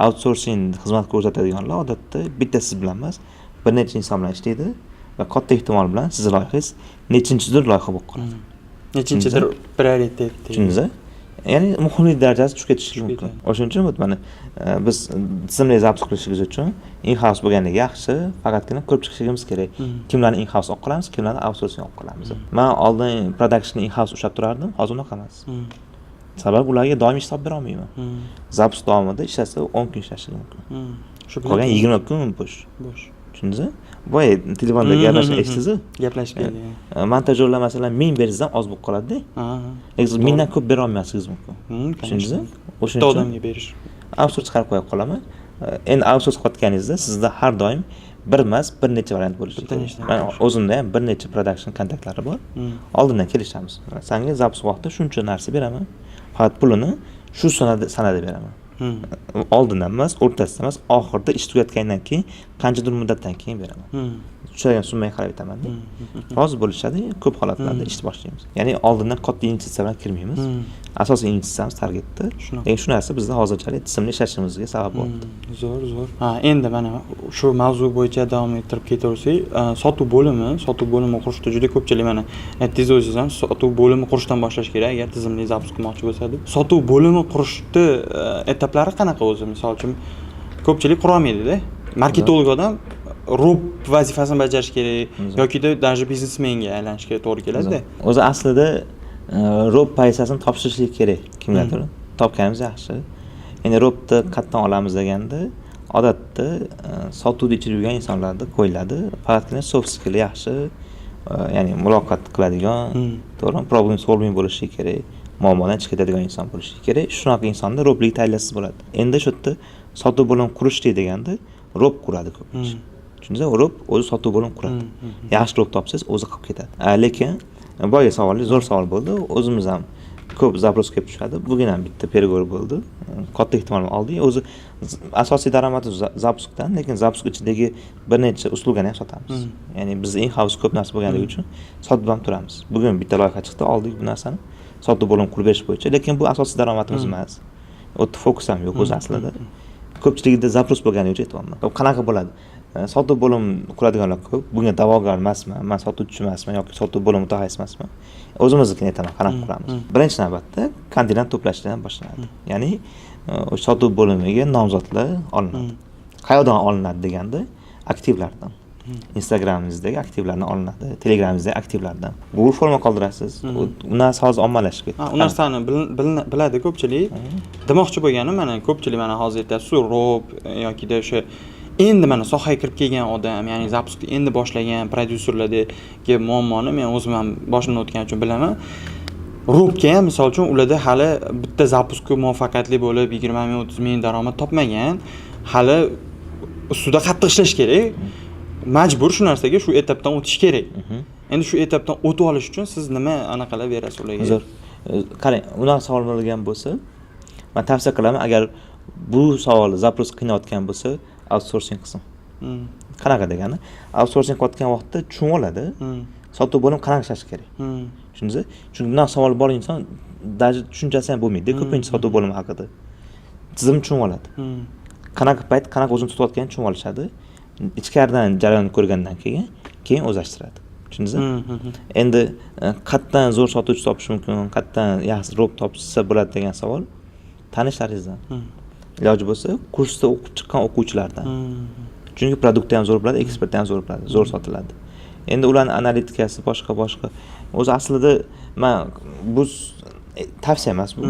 A: Outsourcing xizmat ko'rsatadiganlar odatda bitta siz bilan emas, bir necha inson bilan ishlaydi va katta ehtimol bilan sizning loyihangiz nechinchidir loyiha bo'lib qoladi.
B: Nechinchidir prioritet.
A: Tushundingizmi? Ya'ni muhimlik darajasi tushib ketishi mumkin. O'shuning uchun mana biz tizimli zapis qilishimiz uchun in-house bo'lganligi yaxshi, faqatgina ko'rib chiqishimiz kerak. Kimlarni in-house olib qolamiz, kimlarni outsourcing olib qolamiz. Men oldin production in-house ushlab turardim, hozir unaqa emas. Sabab ularga doimiy ish topib bera olmayman. Zapis davomida ishlasa 10 kun ishlashi mumkin. Shu qolgan 20 kun bo'sh. Tushundingizmi? Voy, telefonda gaplashib eshitdingizmi?
B: Gaplashib kelgan.
A: Montajyorlar masalan 1000 beringizdan oz bo'lib qoladi-da. Siz 1000 dan ko'p bera olmaysiz mumkin. Tushundingizmi? O'shuning uchun
B: odamga berish.
A: Outsource chiqarib qo'ya qolaman. Endi outsource qilayotganingizda sizda har doim bir emas, bir necha variant bo'lishi kerak. Men o'zimda ham bir necha production kontaktlari bor. Oldindan kelishamiz. Senga zapis vaqtida shuncha narsa beraman. Faqat pulini shu sanada beraman. Oldindan emas, o'rtasida emas, oxirida ish tugatgandan keyin qanchadir muddatdan keyin beraman. Tushadigan summaga qarab aytaman-da. Hozir bo'lishadi, ko'p holatlarda ish boshlaymiz. Ya'ni oldindan katta investitsiya bilan kirmaymiz. Asosiy investitsiyamiz targetda. Lekin shu narsa bizda hozirchalik tizimli ishlashimizga sabab bo'ldi.
B: Zo'r. Endi mana shu mavzu bo'yicha davom ettirib ketaversak, sotuv bo'limi qurishda juda ko'pchilik mana aytdingiz o'zingiz ham sotuv bo'limi qurishdan boshlash kerak agar tizimli zapis qilmoqchi bo'lsa deb. Sotuv bo'limi qurishda etaplari qanaqa o'zi? Misol uchun ko'pchilik qura olmaydi-da. Marketolog odam rob vazifasini bajarish kerak yoki даже biznesmenga aylanishga to'g'ri keladi-da.
A: O'zi aslida rob pozitsiyasini topshirishlik kerak kimgadir. Topganimiz yaxshi. Endi robni qayerdan olamiz deganda, odatda sotuvda ichib yurgan insonlarda qo'yiladi. Faqatgina soft skill yaxshi, ya'ni muloqot qiladigan, to'g'ri, problem solving bo'lishi kerak. Muammodan chiqib ketadigan inson bo'lishi kerak. Shunaqa insonni roblik tayinlasiz bo'ladi. Endi shu yerda sotuv bo'lim qurish deganda rob quradi ko'pincha. Tushundingizmi? Rob o'zi sotuv bo'lim quradi. Yaxshi rob topsangiz o'zi qilib ketadi. Lekin boya savolingiz zo'r savol bo'ldi. O'zimiz ham ko'p zapros kelib tushadi. Bugun ham bitta переговор bo'ldi. Katta ehtimol oldik. O'zi asosiy daromadi zapuskdan, lekin zapusk ichidagi bir necha uslugani ham sotamiz. Ya'ni biz in-house ko'p narsa bo'lganligi uchun sotib ham turamiz. Bugun bitta loyiha chiqdi, oldik bu narsani. Sotuv bo'lim qurib berish bo'yicha, lekin bu asosiy daromadimiz emas. O'tda fokus ham yo'q o'zi aslida. Ko'pchiligida zapros bo'lganligi uchun aytyapman. Qanaqa bo'ladi? Sotuv bo'lim quradiganlar ko'p. Bunga da'vogar emasman, men sotuvchi emasman yoki sotuv bo'lim mutaxassis emasman. O'zimiznikini aytaman, qanaqa quramiz. Birinchi navbatda kontent to'plashdan boshlanadi. Ya'ni o'sha sotuv bo'limiga nomzodlar olinadi. Qayerdan olinadi deganda, aktivlardan. Instagramingizdagi aktivlardan olinadi, Telegramingizda aktivlardan. Google forma qoldirasiz. U narsa hozir ommalashib ketdi.
B: U narsani biladi ko'pchilik. Demoqchi bo'lganim mana ko'pchilik mana hozir aytasiz, rob yoki o'sha endi mana sohaga kirib kelgan odam, ya'ni zapuskni endi boshlagan prodyuserlardagi muammoni men o'zim ham boshimdan o'tgani uchun bilaman. Robga ham misol uchun ularda hali bitta zapuski muvaffaqiyatli bo'lib 20 ming 30 ming daromad topmagan, hali ustida qattiq ishlash kerak. Majbur shu narsaga shu etapdan o'tish kerak. Endi shu etapdan o'tib olish uchun siz nima anaqa berasiz ularga?
A: Zo'r. Qarang, unaqa savol bo'lgan bo'lsa, men tavsiya qilaman, agar bu savol zaпрос qiynayotgan bo'lsa, outsourcing qilsin. Qanaqa degani? Outsourcing qilayotgan vaqtda tushunib oladi. Sotuv bo'lim qanaqa ishlash kerak. Tushundingizmi? Chunki bunaqa savol bor inson даже tushunchasi ham bo'lmaydi. Ko'pincha sotuv bo'limi haqida. Tizim tushunib oladi. Qanaqa payt, qanaqa o'zini tutayotganini tushunib olishadi. Ichkaridan jarayonni ko'rgandan keyin o'zlashtiradi. Tushundingizmi? Endi qayerdan zo'r sotuvchi topish mumkin, qayerdan yaxshi rob topsa bo'ladi degan savol tanishlaringizdan. Iloji bo'lsa, kursda o'qib chiqqan o'quvchilardan. Chunki produktda ham zo'r bo'ladi, eksportda ham zo'r bo'ladi, zo'r sotiladi. Endi ularning analitikasi boshqa. O'zi aslida men bu tavsiya emas bu.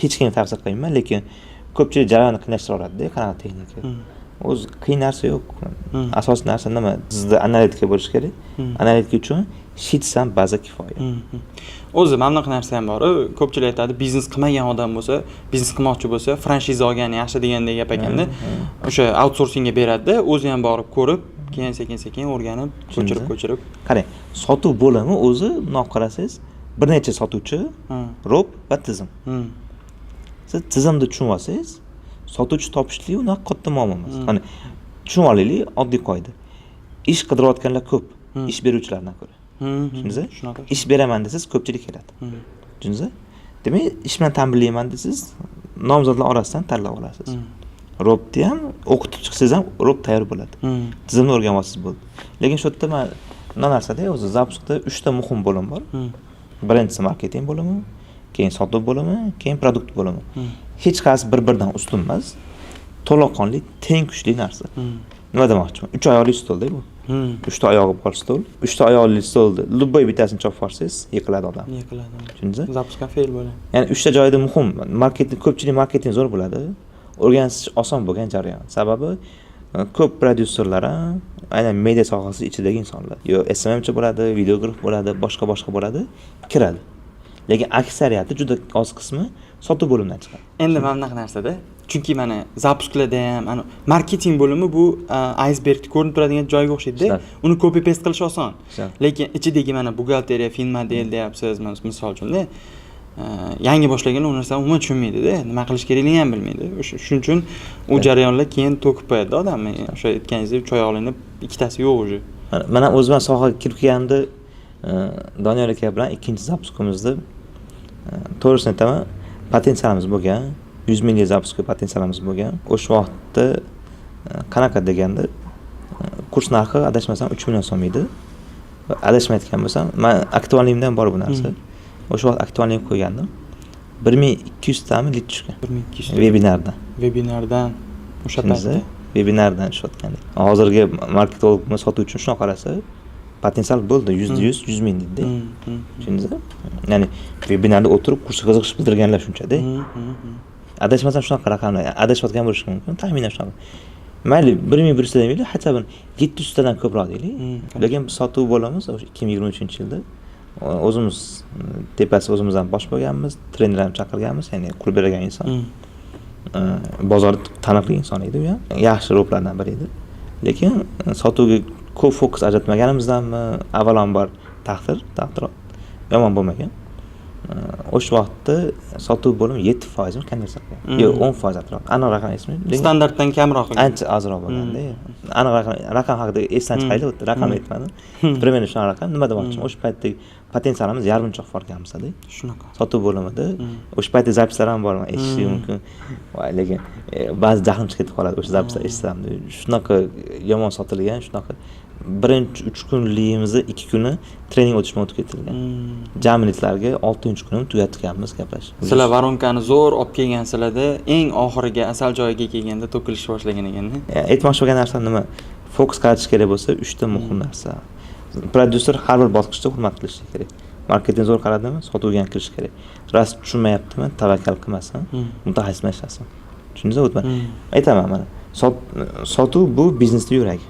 A: Hech kim tavsiya qilmayman, lekin ko'pchilik jarayonni qiynashtiradi, qanaqa texnika. O'zi qiyin narsa yo'q. Asosiy narsa nima? Sizda analitika bo'lish kerak. Analitika uchun sheets ham baza kifoya.
B: O'zi mana bunaqa narsa ham bor. Ko'pchilik aytadi, biznes qilmagan odam bo'lsa, biznes qilmoqchi bo'lsa, franchiza olgan yaxshi degandek gap ekanda, o'sha outsourcingga beradi-da, o'zi ham borib ko'rib, keyin sekin-sekin o'rganib, ko'chirib.
A: Qarang, sotuv bo'limi o'zi bundoq qarasangiz, bir necha sotuvchi, rob va tizim. Siz tizimni tushunib olsangiz, sotuvchi topishlik unaqa katta muammo emas. Qani tushunib olaylik, oddiy qoida. Ish qidirayotganlar ko'p, ish beruvchilardan ko'ra. Tushundingizmi?
B: Shunaqa.
A: Ish beraman desiz, ko'pchilik keladi. Tushundingizmi? Demak, ish bilan ta'minlayman desiz, nomzodlar orasidan tanlab olasiz. Robni ham o'qitib chiqsangiz ham rob tayyor bo'ladi. Tizimni o'rganib bo'ldi. Lekin shu yerda men nima narsada o'zi zapuskda 3 ta muhim bo'lim bor. Birinchisi marketing bo'limi, keyin sotuv bo'limi, keyin produkt bo'limi. Hech qaysi bir-biridan ustun emas. To'laqonli, teng kuchli narsa. Nima demoqchiman? 3 oyoqli stolda bu. 3 ta oyog'i bor stol. 3 ta oyoqli stolda любой bittasini chopib olsangiz, yiqiladi odam. Tushundingizmi?
B: Zapuska fail bo'ladi.
A: Ya'ni 3 ta joyda muhim. Marketing, ko'pchilik marketing zo'r bo'ladi. O'rganish oson bo'lgan jarayon. Sababi ko'p prodyuserlar ham aynan media sohasi ichidagi insonlar. Yo SMMchi bo'ladi, videograf bo'ladi, boshqa bo'ladi, kiradi. Lekin aksariyati juda oz qismi sotuv bo'limidan chiqadi.
B: Endi mana bunaqa narsada, chunki mana zapusklarda ham ana marketing bo'limi bu icebergni ko'rinib turadigan joyga o'xshaydi-da. Uni copy paste qilish oson. Lekin ichidagi mana buxgalteriya, fin model deyapsiz, misol uchun-da. Yangi boshlaganlar u narsani umuman tushunmaydi-da, nima qilish kerakligini ham bilmaydi. Shuning uchun u jarayonlar keyin to'kib qo'yadi odam. O'sha aytganingizdek 3 oyoqlining ikkitasi yo'q o'zi.
A: Mana o'zim sohaga kirib kelganimda Doniyor aka bilan ikkinchi zapuskimizda to'g'risini aytaman, potensialimiz bo'lgan, 100 ming zapuska potensialimiz bo'lgan. O'sha vaqtda qanaqa deganda kurs narxi adashmasam 3 million so'm edi. Adashmayotgan bo'lsam, men aktualligimdan bor bu narsa. O'sha vaqt aktuallik qo'ygandim. 1200 tami lit tushgan. 1200 webinardan o'sha paytda webinardan tushayotgandik. Hozirgi marketologni sotuv uchun shunaqa qarasa, potensial bo'ldi, 100 ming dedi. Tushundingizmi? Ya'ni webinarda o'tirib kursga qiziqib bildirganlar shuncha-da. Adashmasam shunaqa raqamlar, adashayotgan bo'lishi mumkin, taxminan shunaqa. Mayli 1100 ta demaylik, hatto 700 tadan ko'proq deylik. Lekin biz sotuv bo'lamiz o'sha 2023-yilda o'zimiz tepasi o'zimizdan bosh bo'lganmiz, trenerlarni chaqirganmiz, ya'ni pul bergan inson. Bozorda taniqli inson edi u ham. Yaxshi roblardan biri edi. Lekin sotuvga ko'p fokus ajratmaganimizdanmi, avvalambor taqdir yomon bo'lmagan. O'sha vaqtda sotuv bo'limi 7% mi konversiya qilgan. Yo'q, 10% atrof. Aniq raqam esimda.
B: Standartdan kamroq.
A: Ancha ozroq bo'lganda. Aniq raqam haqida esdan chiqaydi, raqam aytmadim. Примерно shunaqa raqam. Nima demoqchiman? O'sha paytda potensialimiz yarminchoq farqamizda.
B: Shunaqa.
A: Sotuv bo'limida o'sha paytda zapislar ham bormi? Eshitish mumkin. Voy, lekin ba'zi jahlim chiqib ketib qoladi o'sha zapislar eshitsam. Shunaqa yomon sotilgan, shunaqa birinchi 3 kunligimizni 2 kuni trening o'tishma o'tib ketilgan. Jamiyatlarga 6-kunini tugatganmiz gaplashib.
B: Sizlar varonkani zo'r olib kelgansizlarda, eng oxiriga asal joyiga kelganda to'kilish boshlagan ekanda.
A: Aytmoqchi bo'lgan narsam nima? Fokus qaratish kerak bo'lsa 3 ta muhim narsa. Prodyuser har bir bosqichda hurmat qilishi kerak. Marketing zo'r qaradimi, sotuvga ham kirish kerak. Rost tushunmayaptimi, tavakkal qilmasin, mutaxassisman ishlasin. Tushundingizmi? Aytaman mana. Sotuv bu biznesning yuragi.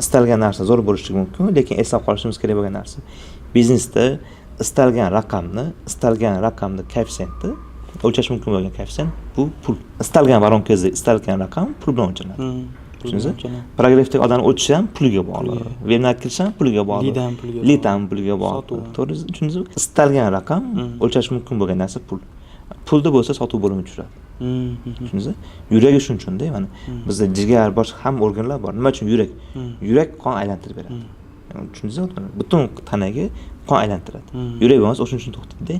A: Istalgan narsa zo'r bo'lishi mumkin, lekin eslab qolishimiz kerak bo'lgan narsa. Biznesda istalgan raqamni koeffitsiyenti o'lchash mumkin bo'lgan koeffitsiyent bu pul. Istalgan baronkangizda istalgan raqam pul bilan o'lchanadi. Tushundingizmi? Paragrafdagi odamni o'tishi ham pulga bog'liq. Vebdan kirish ham pulga bog'liq. Lead ham pulga bog'liq. To'g'ri, tushundingizmi? Istalgan raqam o'lchash mumkin bo'lgan narsa pul. Pulda bo'lsa sotuv bo'limi tushadi. Tushundingizmi? Yuragi shuning uchun-da, mana bizda jigar, boshqa hamma organlar bor. Nima uchun yurak? Yurak qon aylantirib beradi. Tushundingizmi? Butun tanaga qon aylantiradi. Yurak bo'lmasa o'shuning uchun to'xtaydi.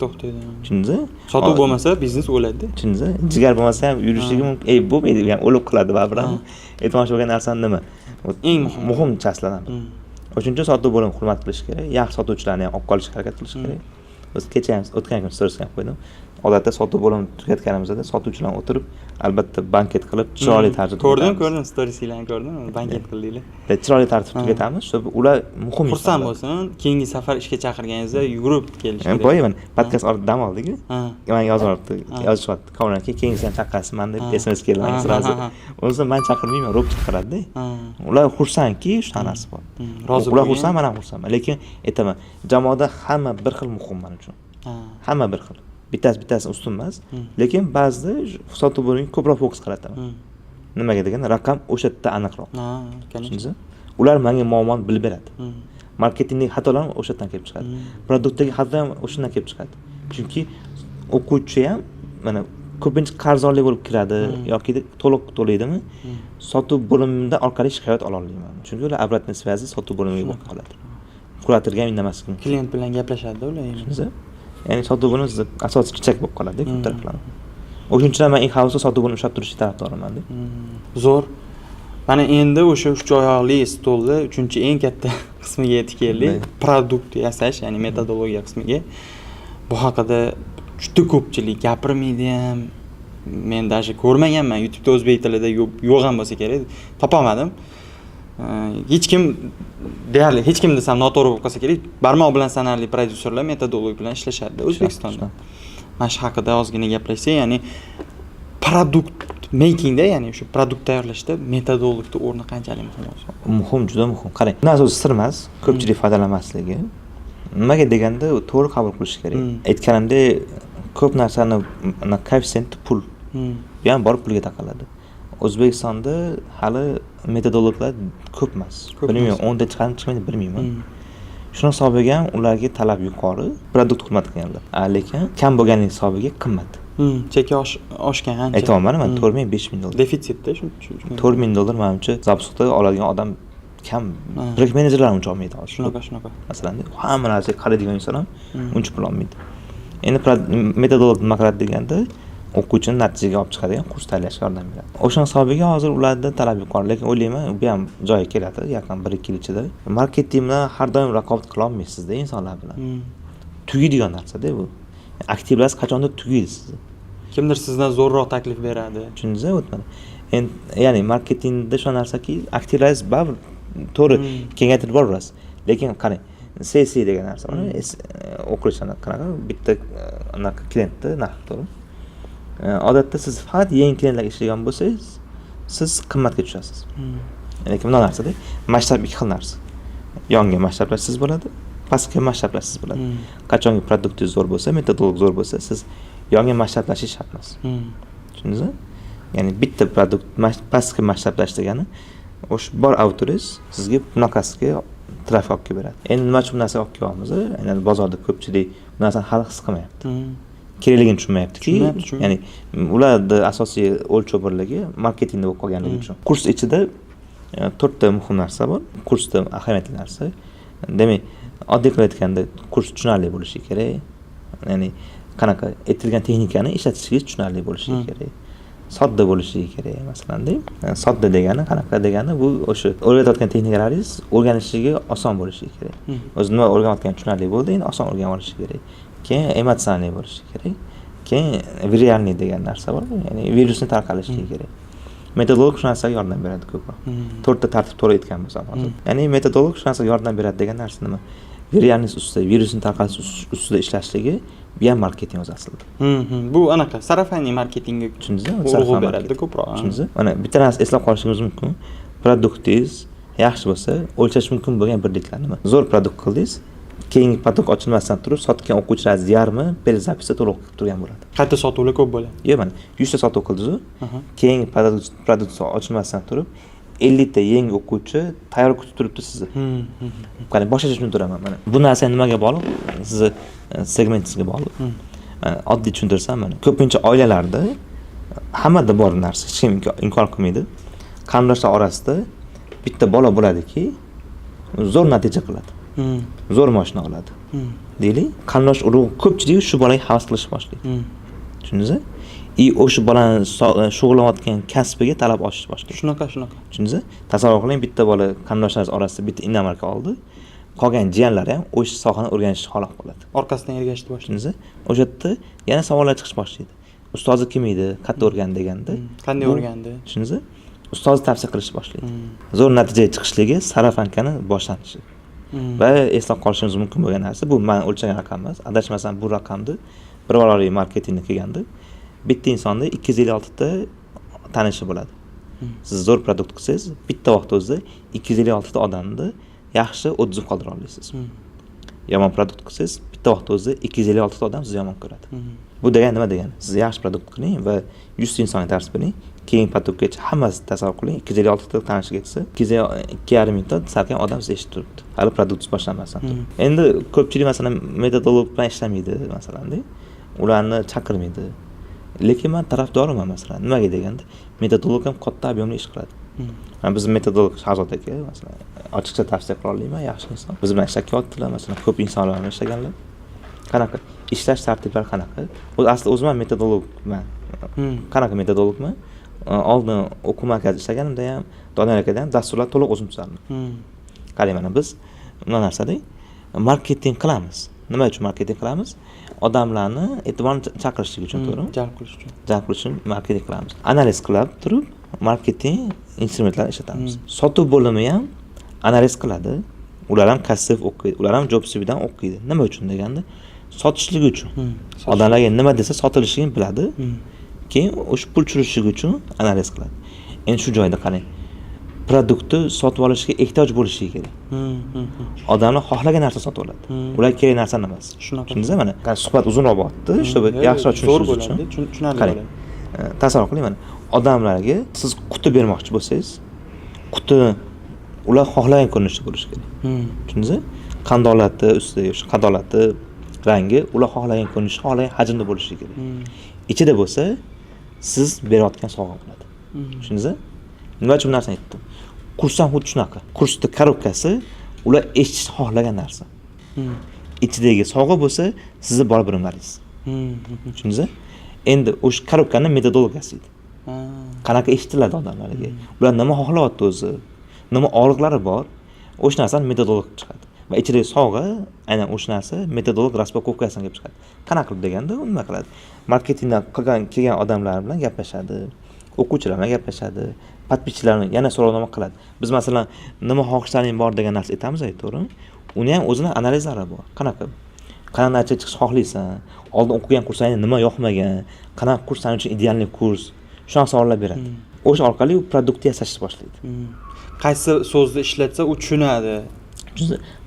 A: Tushundingizmi?
B: Sotuv bo'lmasa biznes o'ladi.
A: Tushundingizmi? Jigar bo'lmasa ham yurishligi mumkin. Bo'lmaydi, ya'ni o'lib qoladi baribir. E'tibor bo'lgan narsani nima?
B: Eng
A: muhim chasladan. O'shuning uchun sotuv bo'limi hurmat qilish kerak. Yaxshi sotuvchilarni ham olib qolishga harakat qilish kerak. Biz kecha ham o'tgan kun storiesga ham qo'ydim. Odatda sotuv bo'limi tugatganimizda sotuvchilar o'tirib, albatta banket qilib, chiroyli tarzda
B: ko'rdim, storieslarni ko'rdim, banket qildinglar.
A: Chiroyli tarzda tugatamiz, чтобы ular muhim
B: xursand bo'lsin, keyingi safar ishga chaqirganingizda yugurib kelish kerak.
A: Boyaman podkast olib dam oldik-ku. Menga yozishyapti. Kommunalga keyingisi ham chaqirasiman deb SMS keldi sразу. O'zi men chaqirmayman, ro'p chiqaradi-da. Ular xursandki, shunaqasi bor. Ular xursand, men ham xursandman, lekin aytaman, jamoada hamma bir xil muhim men uchun. Hamma bir xil. Bittasi ustun emas, lekin ba'zida sotuv bo'limiga ko'proq fokus qarataman. Nimaga deganda, raqam o'sha yerda aniqroq. Tushundingizmi? Ular menga muammoni bilib beradi. Marketingdagi xatolar o'sha yerdan kelib chiqadi. Produktdagi xato ham o'shandan kelib chiqadi. Chunki o'quvchi ham mana ko'pincha qarzorlik bo'lib kiradi yoki to'liq to'laydimi? Sotuv bo'limida orqali shikoyat ola olmayman. Chunki ular обратный связи sotuv bo'limiga bo'lib qoladi. Kuratorga ham indamas kerak.
B: Klient bilan gaplashadi ular.
A: Tushundingizmi? Ya'ni sotuv bo'limi asosiy chichak bo'lib qoladi ko'p taraflardan. O'shuning uchun men in-house sotuv bo'limi ushlab turishga tarafdorman.
B: Zo'r. Mana endi o'sha 3 oyoqli stolda 3-eng katta qismiga yetib keldik. Produkt yasash, ya'ni metodologiya qismiga. Bu haqida juda ko'pchilik gapirmaydi ham. Men даже ko'rmaganman. YouTube'da o'zbek tilida yo'q ham bo'lsa kerak, topolmadim. Hech kim deyarli hech kim desam noto'g'ri bo'lib qolsa kerak, barmoq bilan sanarli prodyuserlar metodologiya bilan ishlashadi O'zbekistonda. Mana shu haqida ozgina gaplashsak, ya'ni produkt makingda, ya'ni o'sha produkt tayyorlashda metodologning o'rni qanchalik muhim?
A: Muhim, juda muhim. Qarang, bu narsa sir emas, ko'pchilik foydalanmasligi. Nimaga deganda, to'g'ri qabul qilish kerak. Aytganimdek, ko'p narsani koeffitsiyenti pul. Bu ham borib pulga taqaladi. O'zbekistonda hali metodologlar ko'p emas. Bilmayman, 10 ta chiqmaydi, bilmayman. Shuni hisobiga ham ularga talab yuqori, produkt hurmat qilganlar. Lekin kam bo'lganlik hisobiga qimmat.
B: Cheki oshgan ancha.
A: Aytolmadim, men 4,000-5,000 $.
B: Defitsitda shuncha.
A: $4,000 menimcha zapusda oladigan odam kam. Project menejerlar uncha olmaydi hozir.
B: Shunaqa.
A: Masalan, hamma narsaga qaraydigan inson ham uncha pul olmaydi. Endi metodolog nima qiladi deganda, o'quvchini natijaga olib chiqadigan kurs tanlashga yordam beradi. O'sha hisobiga hozir ularda talab yuqori, lekin o'ylayman, bu ham joyiga keladi, yaqin 1-2 yil ichida. Marketing bilan har doim raqobat qila olmaysiz-da insonlar bilan. Tugaydigan narsa-da bu. Aktivlarsiz qachondir tugaydi sizni.
B: Kimdir sizdan zo'rroq taklif beradi.
A: Tushundingizmi? Endi ya'ni marketingda shu narsaki, aktivlarsiz baribir to'g'ri kengaytirib borasiz. Lekin qarang, CC degan narsa bor. O'qishlar qanaqa bitta anaqa klientni narxi to'g'ri. Odatda siz faqat yangi klientlarga ishlagan bo'lsangiz, siz qimmatga tushasiz. Lekin bunday narsada masshtab ikki xil narsa. Yongi masshtablarsiz bo'ladi, pastki masshtablarsiz bo'ladi. Qachonki produktingiz zo'r bo'lsa, metodolog zo'r bo'lsa, siz yongi masshtablashish shart emas. Tushundingizmi? Ya'ni bitta produkt pastki masshtablash degani o'sha bor avtoringiz sizga bunaqasiga trafik olib kelib beradi. Endi nima uchun bu narsa olib kelyapmiz? Aynan bozorda ko'pchilik bu narsani hali his qilmayapti. Kerakligini tushunmayaptiki. Ya'ni ularda asosiy o'lchov birligi marketingda bo'lib qolganligi uchun. Kurs ichida 4 ta muhim narsa bor. Kursda ahamiyatli narsa. Demak, oddiy qilib aytganda, kurs tushunarli bo'lishi kerak. Ya'ni qanaqa aytilgan texnikani ishlatishingiz tushunarli bo'lishi kerak. Sodda bo'lishi kerak, masalan-da. Sodda degani qanaqa degani, bu o'sha o'rgatayotgan texnikalaringiz o'rganishligi oson bo'lishi kerak. O'zi nima o'rganayotgan tushunarli bo'ldi, endi oson o'rganib olishi kerak. Keyin emotsional bo'lishi kerak. Keyin viralniy degan narsa bor, ya'ni virusni tarqalishligi kerak. Metodolog shu narsaga yordam beradi ko'proq. 4 ta tartib to'g'ri aytgan bo'lsam hozir. Ya'ni metodolog shu narsaga yordam beradi degan narsa nima? Viralniy ustida, virusni tarqalish ustida ishlashligi Bu ham marketing o'zi aslida.
B: Bu anaqa sarafaniy marketingga
A: Tushundingizmi?
B: urg'u beradi ko'proq.
A: Tushundingizmi? Mana bitta narsa eslab qolishingiz mumkin. Produktingiz yaxshi bo'lsa, o'lchash mumkin bo'lgan birliklar nima? Zo'r produkt qildingiz, keyingi produkt ochilmasdan turib sotgan o'quvchilaringiz yarmi zapisda to'liq qilib turgan bo'ladi.
B: Qayta sotuvlar ko'p bo'ladi.
A: Yo'q, mana 100 ta sotuv qildingiz-ku. Keyingi produkt ochilmasdan turib 50 ta yangi o'quvchi tayyor kutib turibdi sizni. Qani boshqacha tushuntiraman mana. Bu narsa nimaga bog'liq? Sizni segmentingizga bog'liq. Oddiy tushuntirsam mana ko'pincha oilalarda hammada bor narsa, hech kim inkor qilmaydi. Qarindoshlar orasida bitta bola bo'ladiki, zo'r natija qiladi. Zo'r mashina oladi. Deylik, qarindosh urug' ko'pchilik shu bolaga havas qilishni boshlaydi. Tushundingizmi? O'sha bolani shug'ullanayotgan kasbiga talab oshish boshlaydi.
B: Shunaqa.
A: Tushundingizmi? Tasavvur qiling, bitta bola qarindoshlaringiz orasida bitta inomarka oldi. Qolgan jiyanlari ham o'sha sohani o'rganishni xohlab qoladi.
B: Orqasidan ergashib boshlaydi.
A: Tushundingizmi? O'sha yerda yana savollar chiqish boshlaydi. Ustozi kim edi? Qayerda o'rgandi deganda.
B: Qanday o'rgandi?
A: Tushundingizmi? Ustoz tavsiya qilishni boshlaydi. Zo'r natijaga chiqishligi sarafankani boshlanishi. Va eslab qolishingiz mumkin bo'lgan narsa, bu men o'lchagan raqam emas. Adashmasam bu raqamni bir valoriy marketingga kelganda bitta insonda 256 ta tanishi bo'ladi. Siz zo'r produkt qilsangiz, bitta vaqt o'zida 256 ta odamni yaxshi o'tizib qoldira olasiz. Yomon produkt qilsangiz, bitta vaqt o'zida 256 ta odam sizni yomon ko'radi. Bu degani nima degani? Siz yaxshi produkt qiling va 100 ta insonga dars bering. Keyin produktgacha hammasi tasavvur qiling, 256 ta tanishiga ketsa, 2,5 mingta salkam odam sizni eshitib turibdi. Hali produktingiz boshlanmasdan turib. Endi ko'pchilik masalan metodolog bilan ishlamaydi masalan-da. Ularni chaqirmaydi. Lekin men tarafdoriman masalan. Nimaga deganda, metodolog ham katta ob'yomli ish qiladi. Biz metodolog Shahzod aka masalan ochiqcha tavsiya qila olmayman, yaxshi inson. Biz bilan ishlab ketyaptilar, masalan, ko'p insonlar bilan ishlaganlar. Qanaqa ishlash tartiblari qanaqa? O'zim ham metodologman. Qanaqa metodologman? Oldin o'quv markazida ishlaganimda ham, Doniyor akadan ham dasturlar to'liq o'zim tuzardim. Qarang mana biz nima narsada marketing qilamiz. Nima uchun marketing qilamiz? Odamlarni e'tiborini chaqirishlik uchun, to'g'rimi?
B: Jalb qilish uchun.
A: Jalb qilish uchun marketing qilamiz. Analiz qilib turib, marketing instrumentlarini ishlatamiz. Sotuv bo'limi ham analiz qiladi. Ular ham kassif o'qiydi, ular ham JobSubidan o'qiydi. Nima uchun deganda, sotishligi uchun. Odamlarga nima desa sotilishini biladi. Keyin o'sha pul tushirishligi uchun analiz qiladi. Endi shu joyda qarang. Produktni sotib olishga ehtiyoj bo'lishi kerak. Odamlar xohlagan narsa sotib oladi. Ular kerak narsa emas. Tushundingizmi mana? Suhbat uzunroq bo'lyapti, чтобы yaxshiroq tushunishingiz uchun.
B: Tushunarli bo'ladi.
A: Tasavvur qiling mana. Odamlarga siz quti bermoqchi bo'lsangiz, quti ular xohlagan ko'rinishda bo'lishi kerak. Tushundingizmi? Qandolati ustida, o'sha qadolati, rangi ular xohlagan ko'rinish, xohlagan hajmda bo'lishi kerak. Ichida bo'lsa, siz berayotgan sovg'a bo'ladi. Tushundingizmi? Nima uchun bu narsani aytdim? Kurs ham xuddi shunaqa. Kursning korobkasi ular eshitishni xohlagan narsa. Ichidagi sovg'a bo'lsa, sizni bor birimlaringiz. Tushundingizmi? Endi o'sha korobkani metodologiyasi edi. Qanaqa eshitiladi odamlarga? Ular nima xohlayapti o'zi? Nima og'riqlari bor? O'sha narsani metodolog chiqadi. Va ichidagi sovg'a aynan o'sha narsa metodolog raspakovkasidan kelib chiqadi. Qanaqa qilib deganda, u nima qiladi? Marketingdan kelgan odamlar bilan gaplashadi, o'quvchilar bilan gaplashadi, podpischilarni yana so'rovnoma qiladi. Biz masalan, nima xohishlaring bor degan narsa aytamiz, to'g'rimi? Uni ham o'zining analizlari bor. Qanaqa? Qanaqa natija chiqish xohlaysan? Oldin o'qigan kurslaring nima yoqmagan? Qanaqa kurs sening uchun idealniy kurs? Shunaqa savollar beradi. O'sha orqali u produktni yasashni boshlaydi.
B: Qaysi so'zni ishlatsa u tushunadi.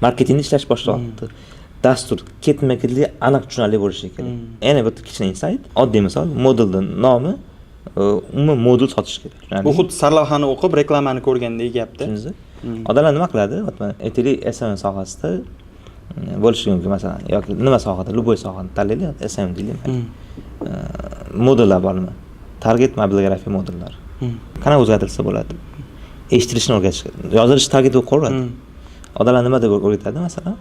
A: Marketingni ishlash boshlayapti. Dastur ketma-ketlik aniq tushunarli bo'lishi kerak. Yana bitta kichkina insight, oddiy misol, modulning nomi umuman modul sotish kerak.
B: Bu xuddi sarlavhani o'qib, reklamani ko'rgandek gapda.
A: Odamlar nima qiladi? Aytaylik, SMM sohasida bo'lishi mumkin masalan, yoki nima sohada, любой sohani tanlaylik, SMM deylik. Modullar bormi? Target mobilgrafiya modullari. Qanaqa o'zgartirsa bo'ladi? Eshitilishni o'rgatish kerak. Yozilish target bo'lib qoladi. Odamlar nima deb o'rgatadi masalan?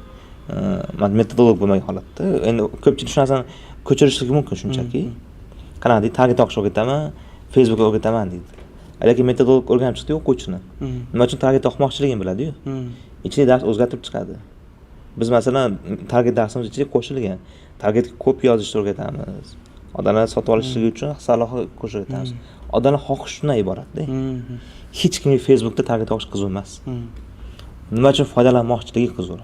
A: Metodolog bo'lmagan holatda. Endi ko'pchilik shu narsani ko'chirishligi mumkin shunchaki. Qanaqa deydi, target o'qish o'rgataman, Facebookga o'rgataman deydi. Lekin metodolog o'rganib chiqdi o'quvchini. Nima uchun target o'qimoqchiligini biladi-yu. Ichida dars o'zgartirib chiqadi. Biz masalan target darsimiz ichiga qo'shilgan. Targetga ko'p yozishni o'rgatamiz. Odamlar sotib olishligi uchun salohiyat qo'shib o'rgatamiz. Odamlar xohish shundan iborat-da. Hech kimga Facebookda target o'qish qiziq emas. Nima uchun foydalanmoqchiligi qiziq.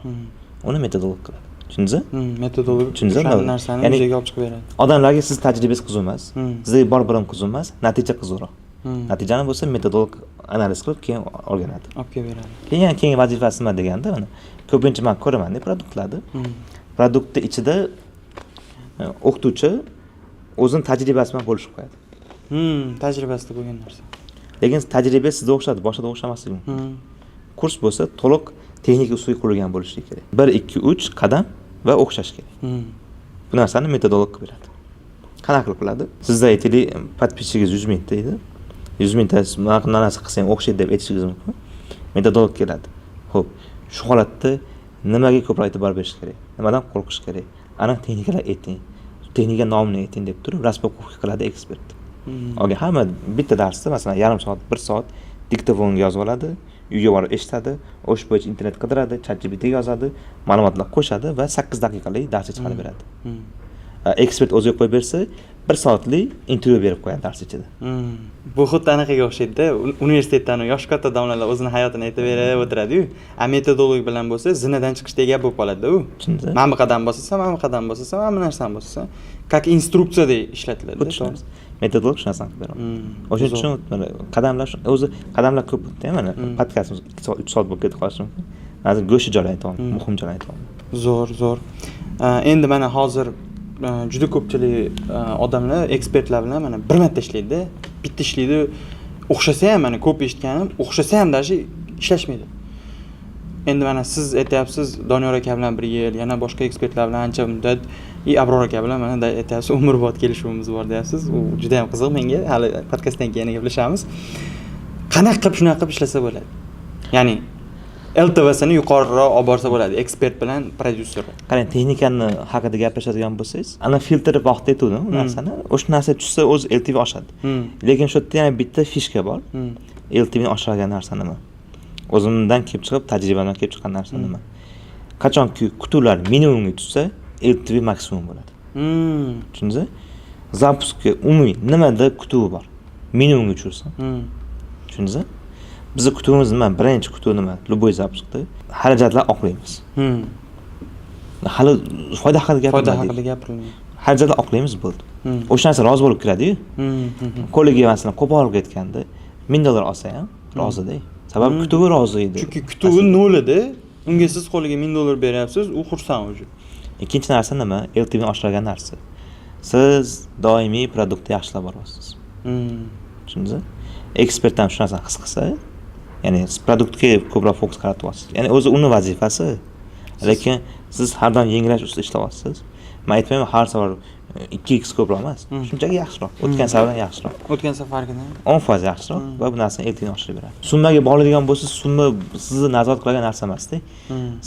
A: Uni metodolog qiladi. Tushundingizmi?
B: Metodologiya
A: Tushundingizmi?
B: o'sha narsani
A: Ya'ni-
B: yuzaga olib chiqib beradi.
A: Odamlarga siz tajribangiz qiziq emas,
B: Hmm.
A: sizga bor bilim qiziq emas, natija qiziqroq.
B: Hmm.
A: Natijani bo'lsa metodolog analiz qilib keyin o'rganadi.
B: Olib kelib beradi.
A: Keyingi vazifasi nima deganda, mana ko'pincha men ko'raman-da produktlarni. Produktni ichida o'qituvchi o'zining tajribasi bilan bo'lishib qo'yadi.
B: Tajribasida bo'lgan narsa.
A: Lekin tajriba sizga o'xshadi, boshqada o'xshamasligi mumkin. Kurs bo'lsa to'liq texnik usulga qurilgan bo'lishi kerak. 1 2 3 qadam va o'xshash kerak. Bu narsani metodolog qilib beradi. Qanaqa qilib qiladi? Sizda aytaylik, подписчиgingiz 100 mingta edi. 100 mingta bunaqa narsa qilsang o'xshaydi deb aytishingiz mumkin. Metodolog keladi. Xo'p, shu holatda nimaga ko'proq e'tibor berish kerak? Nimadan qo'rqish kerak? Aniq texnikalar ayting. Texnika nomini ayting deb turib, raspokovka qiladi ekspert. Oga hamma bitta darsda masalan yarim soat, 1 soat diktofonga yozib oladi, uyga borib eshitadi, o'sha bo'yicha internet qidiradi, ChatGPT yozadi, ma'lumotlar qo'shadi va 8 daqiqalik dars chiqarib beradi. Ekspert o'ziga qo'yib bersa, 1 soatlik intervyu berib qo'yadi dars ichida.
B: Bu xuddi anaqaga o'xshaydi-da. Universitetdan yosh katta domlalar o'zini hayotini aytib berib o'tiradi-yu. A metodolog bilan bo'lsa, zinadan chiqishdek gap bo'lib qoladi-da u.
A: Tushundingizmi?
B: Mana bu qadam bosasa, mana bu qadam bosasa, mana bu narsani bosasa, как instruksiyadek ishlatiladi.
A: Tushundingiz? Metodolog shu narsani qilib beradi. O'shuning uchun mana qadamlar o'zi qadamlar ko'p o'tdi, mana podkastimiz 2 soat, 3 soat bo'lib ketib qolishi mumkin. Hozir go'sht joyini aytaman, muhim joyini aytaman.
B: Zo'r. Endi mana hozir juda ko'pchilik odamlar ekspertlar bilan mana bir marta ishlaydi-da. Bitta ishlaydi, o'xshasa ham mana ko'p eshitganim, o'xshasa ham даже ishlashmaydi. Endi mana siz aytyapsiz, Doniyor aka bilan 1 yil, yana boshqa ekspertlar bilan ancha muddat, Abror aka bilan mana aytyapsiz, umrbod kelishuvimiz bor deyapsiz. U juda ham qiziq menga. Hali podkastdan keyin gaplashamiz. Qanaqa qilib shunaqa qilib ishlasa bo'ladi? Ya'ni LTVsini yuqoriroq olib borsa bo'ladi, ekspert bilan prodyuser.
A: Qarang, texnikani haqida gapirishadigan bo'lsangiz, ana filtr vaqtda aytuvdim bu narsani. O'sha narsa tushsa o'z LTV oshadi. Lekin shu yerda yana bitta fishka bor. LTV ni oshirgan narsa nima? O'zimdan kelib chiqib, tajribadan kelib chiqqan narsa nima? Qachonki kutuvlar minimumga tushsa, LTV maksimum bo'ladi. Tushundingizmi? Zapuskga umumiy nimada kutuvi bor? Minimumga tushirsa. Tushundingizmi? Bizning kutuvimiz nima? Birinchi kutuv nima? Любой zapuskda xarajatlar oqlaymiz. Hali foyda haqida
B: gapirilmaydi.
A: Xarajatlar oqlaymiz bo'ldi. O'sha narsa rozi bo'lib kiradi-yu. Qo'liga masalan qo'polib ketganda $1000 olsa ham rozi-da. Sababi kutuvi rozi edi.
B: Chunki kutuvi 0 edi. Unga siz qo'liga $1000 beryapsiz, u xursand o'zi.
A: Ikkinchi narsa nima? LTV ni oshirgan narsa. Siz doimiy produktni yaxshilab boryapsiz. Tushundingizmi? Ekspert ham shu narsani his qilsa, ya'ni produktga ko'proq fokus qaratyapsiz. Ya'ni o'zi uni vazifasi. Lekin siz har doim yangilash ustida ishlayapsiz. Men aytmayman har safar 2x ko'proq emas. Shunchaki yaxshiroq. O'tgan safardan yaxshiroq.
B: O'tgan safargidan
A: 10% yaxshiroq va bu narsani LTV ni oshirib beradi. Summaga bog'laydigan bo'lsa, summa sizni nazorat qiladigan narsa emas-da.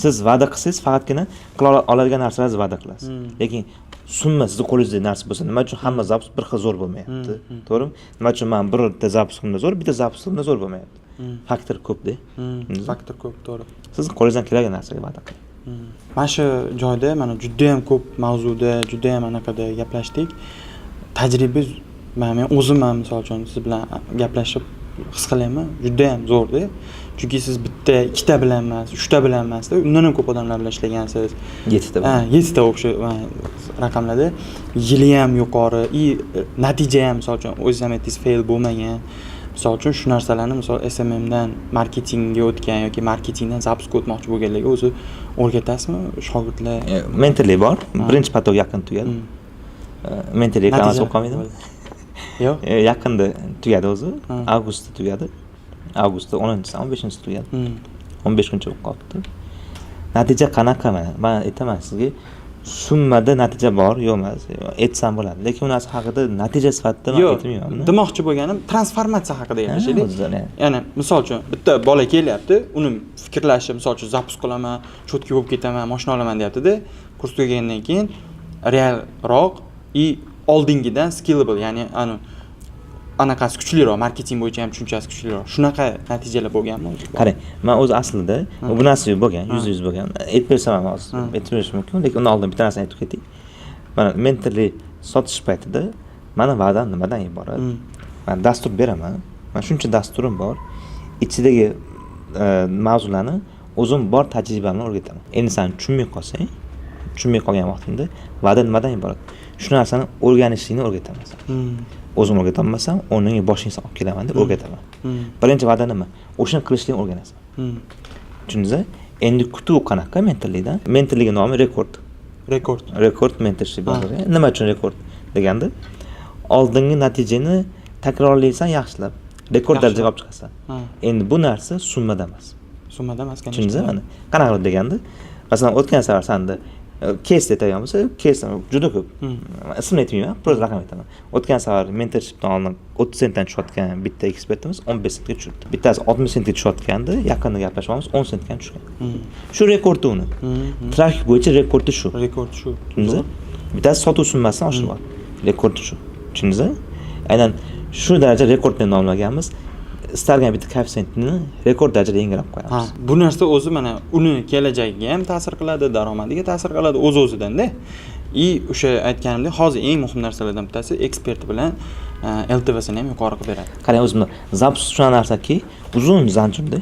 A: Siz va'da qilsangiz, faqatgina qila oladigan narsalarni va'da qilasiz. Lekin summa sizni qo'lingizda narsa bo'lsa, nima uchun hamma zapus bir xil zo'r bo'lmayapti? To'g'rimi? Nima uchun men birta zapusimda zo'r, bitta zapusimda zo'r bo'lmayapti? Faktor ko'p-da.
B: Faktor ko'p, to'g'ri.
A: Siz qo'lingizdan keladigan narsaga va'da qiling.
B: Mana shu joyda mana juda ham ko'p mavzuda, juda ham anaqada gaplashdik. Tajriba men o'zim ham misol uchun siz bilan gaplashib his qilyapman, juda ham zo'rda. Chunki siz bitta, ikkita bilan emas, 3 ta bilan emas, undan ham ko'p odamlar bilan ishlagansiz.
A: 7 ta.
B: 7 ta o'sha raqamlarda yili ham yuqori, natija ham misol uchun o'zingiz ham aytdingiz, fail bo'lmagan. Misol uchun shu narsalarni misol SMM dan marketingga o'tgan yoki marketingdan zapuskga o'tmoqchi bo'lganlarga o'zi o'rgatasizmi shogirdlar?
A: Mentorlik bor. Birinchi potog yaqin tugadi. Mentorlik reklamasi o'qimaydimi?
B: Yo'q.
A: Yaqinda tugadi o'zi. Avgustda tugadi. Avgustda 10-si, 15-si tugadi. 15 kuncha bo'lib qolibdi. Natija qanaqa? Men aytaman sizga, summada natija bor, yo'q emas. Aytsam bo'ladi. Lekin u narsa haqida natija sifatida men aytmayman.
B: Demoqchi bo'lganim transformatsiya haqida gaplashaylik. Ya'ni misol uchun bitta bola kelyapti, uni fikrlashi misol uchun zapus qilaman, cho'tka bo'lib ketaman, mashina olaman deyapti-da. Kurs tugagandan keyin realroq oldingidan scalable, ya'ni anaqasi kuchliroq, marketing bo'yicha ham tushunchasi kuchliroq. Shunaqa natijalar bo'lganmi o'zi?
A: Qarang, men o'zi aslida bu narsa bo'lgan, 100% bo'lgan. Aytib bersam ham hozir aytib berish mumkin, lekin undan oldin bitta narsani aytib ketdik. Mana mentorlik sotish paytida meni va'dam nimadan iborat? Men dastur beraman. Men shuncha dasturim bor. Ichidagi mavzularni o'zim bor tajribamdan o'rgataman. Endi sen tushunmay qolsang, tushunmay qolgan vaqtingda va'da nimadan iborat? Shu narsani o'rganishingni o'rgataman. O'zim o'rgatolmasam, o'rniga boshingni olib kelaman deb o'rgataman. Birinchi va'da nima? O'shani qilishni o'rganasan. Tushundingizmi? Endi kutuv qanaqa mentorlikdan? Mentorlik nomi rekord. Rekord mentorship. Nima uchun rekord deganda, oldingi natijani takrorlaysan yaxshilab, rekord darajaga olib chiqasan. Endi bu narsa summada emas. Tushundingizmi? Qanaqa qilib deganda, masalan, o'tgan safar senda case aytadigan bo'lsa, case juda ko'p. Ismini aytmayman, pro'z raqam aytaman. O'tgan safar mentorshipdan oldin 30 sentdan tushayotgan bitta ekspertimiz 15 sentga tushibdi. Bittasi 60 sentga tushayotganda, yaqinda gaplashamiz 10 sentga tushgan. Shu rekordi uni. Trafik bo'yicha rekordi shu. Tushundingizmi? Bittasi sotuv summasidan oshiryapti. Rekordi shu. Tushundingizmi? Aynan shu daraja rekord deb nomlaganmiz. Istalgan bitta koeffitsiyentni rekord darajada yengilab qo'yamiz.
B: Bu narsa o'zi mana uni kelajagiga ham ta'sir qiladi, daromadiga ta'sir qiladi o'z-o'zidan-da. O'sha aytganimdek, hozir eng muhim narsalardan bittasi ekspert bilan LTVsini ham yuqori qilib beradi.
A: Qarang, o'zimni zaps shunaqa narsaki, uzun zanjirda.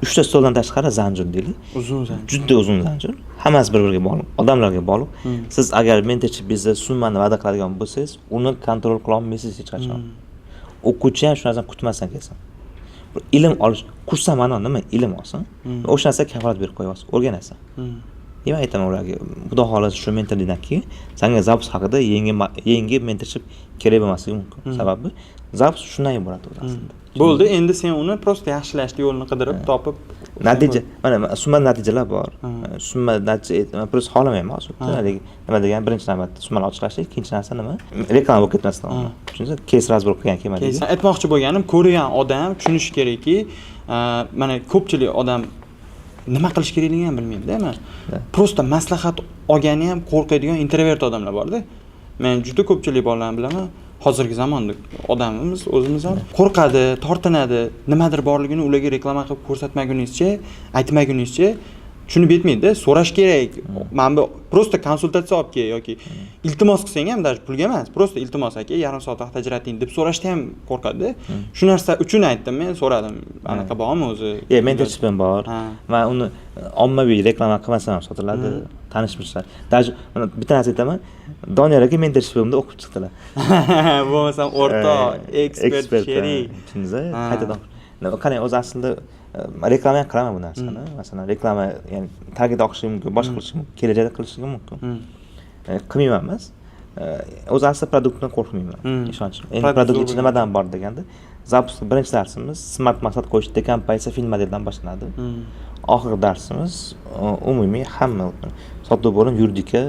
A: 3 ta stoldan tashqari zanjir deylik.
B: Uzun zanjir.
A: Juda uzun zanjir. Hammasi bir-biriga bog'liq, odamlarga bog'liq. Siz agar mentorship bizda summani va'da qiladigan bo'lsangiz, uni kontrol qila olmaysiz hech qachon. O'quvchi ham shu narsani kutmasdan kelsin. Ilm olish, kursdan ma'no nima? Ilm olsin. O'sha narsaga kafolat berib qo'yasiz, o'rganasan. Nima aytaman ularga? Xudo xolasa shu mentorlikdan keyin senga zaps haqida yangi mentorship kerak bo'lmasligi mumkin. Sababi zaps shundan iborat aslında.
B: Bo'ldi, endi sen uni prosta yaxshilashni yo'lini qidirib topib,
A: natija, mana summa natijalar bor. Summa natija prosta xohlamayman hozir. Nima degan, birinchi navbatda summani ochiqlashlik, ikkinchi narsa nima? Reklama bo'lib ketmasdan. Tushundingizmi? Case razbor qilgan kelmadi.
B: Aytmoqchi bo'lganim, ko'rgan odam tushunishi kerakki, mana ko'pchilik odam nima qilish kerakligini ham bilmaydi-da, mana. Prosta maslahat olgani ham qo'rqadigan introvert odamlar bor-da. Men juda ko'pchilik bolalarni bilaman. Hozirgi zamonda odamimiz o'zimiz ham qo'rqadi, tortinadi, nimadir borligini ularga reklama qilib ko'rsatmaguningizcha, aytmaguningizcha tushunib yetmaydi-da, so'rash kerak. Men bu prosta konsultatsiya olib kel yoki iltimos qilsang ham, даже pulga emas, prosta iltimos aka, yarim soat vaqt ajrating deb so'rashda ham qo'rqadi-da. Shu narsa uchun aytdim, men so'radim. Anaqa bormi o'zi?
A: Mentorship ham bor. Men uni ommaviy reklama qilmasam ham sotiladi, tanishmishlar. Даже bitta narsa aytaman, Doniyor aka mentorshipimda o'qib chiqdilar.
B: Bo'lmasam o'rtoq, ekspert, sherik.
A: Tushundingizmi? Qaytadan. Qarang, o'zi aslida reklama ham qilaman bu narsani. Masalan, reklama, ya'ni target o'qishim mumkin, boshqa qilishim mumkin, kelajakda qilishim mumkin. Qilmayman emas. O'zi aslida produktdan qo'rqmayman, ishonchim. Endi produkt ichida nimadan bor deganda, zaps birinchi darsimiz smart maqsad qo'yish dekompozitsiya film modeldan boshlanadi. Oxirgi darsimiz umumiy hamma sotuv bo'lim yuridika,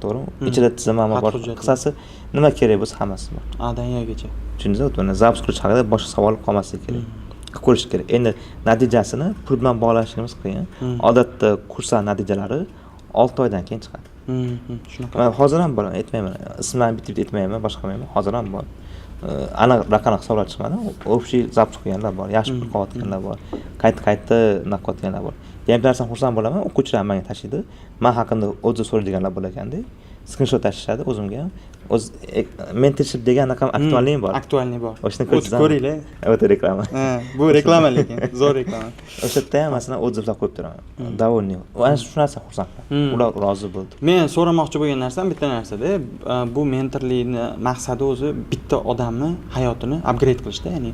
A: to'g'rimi? Ichida tizimlar bor. Qisqasi nima kerak bo'lsa hammasi bor.
B: Adan yagacha.
A: Tushundingizmi? Zaps qilish haqida boshqa savol qolmasligi kerak. Ko'rish kerak. Endi natijasini pul bilan bog'lashimiz qiyin. Odatda kurslar natijalari 6 oydan keyin chiqadi.
B: Shunaqa.
A: Men hozir ham bor, aytmayman. Ismini bitib aytmayman, boshqa qilmayman. Hozir ham bor. Aniq raqamlar hisoblar chiqmadi. Общий zaps qilganlar bor, yaxshi pul qilayotganlar bor. Qayta naqotganlar bor. Yana bir narsa xursand bo'laman, o'quvchilar menga tashiydi. Men haqimda o'zi so'raydiganlar bo'lar ekanda, screenshot tashishadi o'zimga ham. O'z mentorship degan raqam aktuallik bor.
B: Aktuallik bor.
A: O'shani
B: ko'ringlar.
A: O'ta reklama.
B: Bu reklama lekin, zo'r reklama.
A: O'sha yerda ham masalan o'zimlar qo'yib turaman. Довольный. Ana shu narsa xursand. Ular rozi bo'ldi.
B: Men so'ramoqchi bo'lgan narsam bitta narsada, bu mentorlikni maqsadi o'zi bitta odamni hayotini upgrade qilishda, ya'ni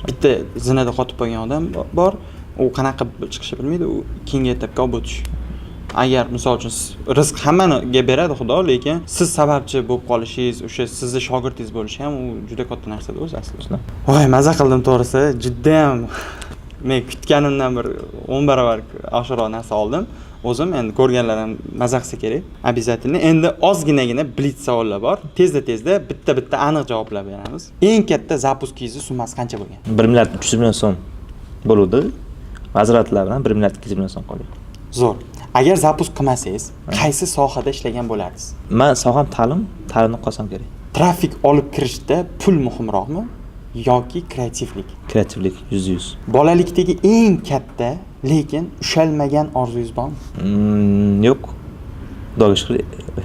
B: bitta zinada qotib qolgan odam bor, u qanaqa chiqishni bilmaydi, u keyingi etapga olib o'tish. Agar misol uchun rizq hammaga beradi Xudo, lekin siz sababchi bo'lib qolishingiz, o'sha sizni shogirdingiz bo'lishi ham u juda katta narsa-da o'zi aslida. Voy, maza qildim to'g'risi, juda ham men kutganimdan bir 10 barobar oshiqroq narsa oldim. O'zim endi ko'rganlar ham maza qilsa kerak. Обязательно. Endi ozginagina blitz savollar bor. Tezda bitta aniq javoblar beramiz. Eng katta zapuskingizni summasi qancha bo'lgan?
A: 1 milliard 300 million so'm bo'ldi. Vazirotlar bilan 1 milliard 200 million so'm qoldi.
B: Zo'r. Agar zapus qilmasangiz, qaysi sohada ishlagan bo'lardingiz?
A: Men soham ta'limni qolsam kerak.
B: Trafik olib kirishda pul muhimroqmi yoki kreativlik?
A: Kreativlik 100%.
B: Bolalikdagi eng katta, lekin ushalmagan orzungiz bormi?
A: Yo'q. Xudoga shukr,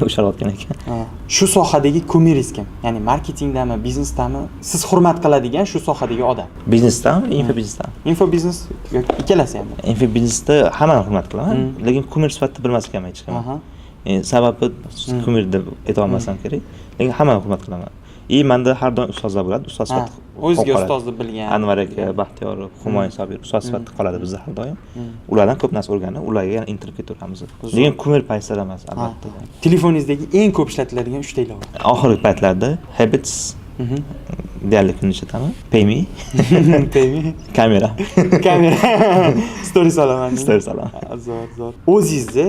A: ushalayotgan ekan.
B: Shu sohadagi kumiringiz kim? Ya'ni marketingdami, biznesdami? Siz hurmat qiladigan shu sohadagi odam.
A: Biznesdami, infobiznesdami?
B: Infobiznes yoki ikkalasi ham.
A: Infobiznesda hammani hurmat qilaman, lekin kumir sifatida bilmas ekanman hech kim. Sababi ko'mir deb aytolmasam kerak, lekin hammani hurmat qilaman. Menda har doim ustozlar bo'ladi, ustoz sifatida.
B: O'ziga ustozlik bilgan.
A: Anvar aka, Baxtiyorov, Humoyun Sobir ustoz sifatida qoladi bizda har doim. Ulardan ko'p narsa o'rganib, ularga yana intervyu ketaveramiz. Lekin ko'mir paytlar emas, albatta.
B: Telefoningizdagi eng ko'p ishlatiladigan 3 ta ilova.
A: Oxirgi paytlarda Habits deyarli kun ishlatami. Payme, kamera.
B: Story solaman.
A: Story solaman.
B: Zo'r. O'zingizni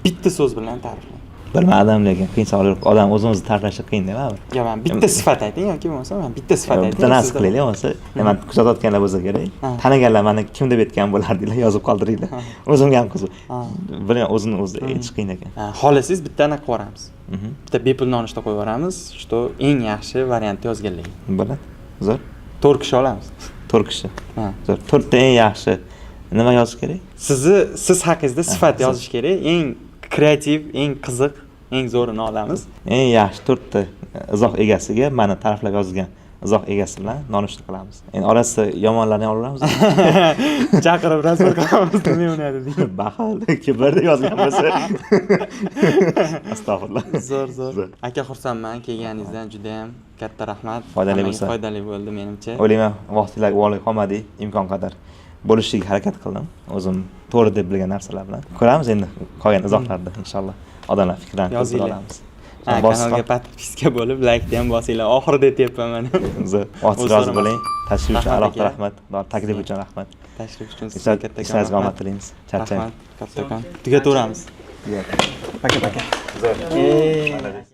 B: bitta so'z bilan ta'riflang.
A: Bilmadim, lekin qiyin savol yo'q. Odam o'zimizni ta'riflashi qiyin nima?
B: Yo, men bitta sifat ayting yoki bo'lmasa men bitta sifat ayting.
A: Bitta narsa qilaylik, bo'lmasa, men kuzatayotganlar bo'lsa kerak. Taniganlar meni kim deb aytgan bo'lardinglar, yozib qoldiringlar. O'zimga ham qiziq. Bilgan o'zini o'zi aytish qiyin ekan.
B: Xohlasangiz bittani qilib yuboramiz. Bitta bepul nonushta qo'yib yuboramiz, что eng yaxshi variantni yozganlik.
A: Bo'ladi. Zo'r.
B: 4 kishi olamiz.
A: 4 kishi. Zo'r. 4 ta eng yaxshi. Nima yozish kerak?
B: Siz haqingizda sifat yozish kerak. Eng kreativ, eng qiziq, eng zo'rini olamiz.
A: Eng yaxshi 4 ta izoh egasiga meni ta'riflab yozgan izoh egasi bilan nonushta qilamiz. Endi orasida yomonlarni olamiz.
B: Chaqirib razbor qilamiz, nima unadi deydi.
A: Baxil, kibrda yozgan bo'lsa. Astag'firullah.
B: Zo'r. Aka, xursandman kelganingizdan, juda ham katta rahmat.
A: Foydali bo'lsa.
B: Foydali bo'ldi menimcha.
A: O'ylayman, vaqtinglarga bog'liq qolmadi, imkon qadar bo'lishga harakat qildim. O'zim to'g'ri deb bilgan narsalar bilan. Ko'ramiz endi qolgan izohlarda inshaalloh odamlar fikrlarini ko'rib olamiz.
B: Kanalga podpiska bo'lib, like-ni ham bosinglar. Oxirida aytyapman mana.
A: Vaqtingiz rozi bo'ling. Tashrif uchun alohida rahmat. Taklif uchun rahmat.
B: Tashrif uchun sizga katta
A: ishingizga omad tilaymiz. Charchang.
B: Kattakon. Tugataveramiz. Paka. Zo'r.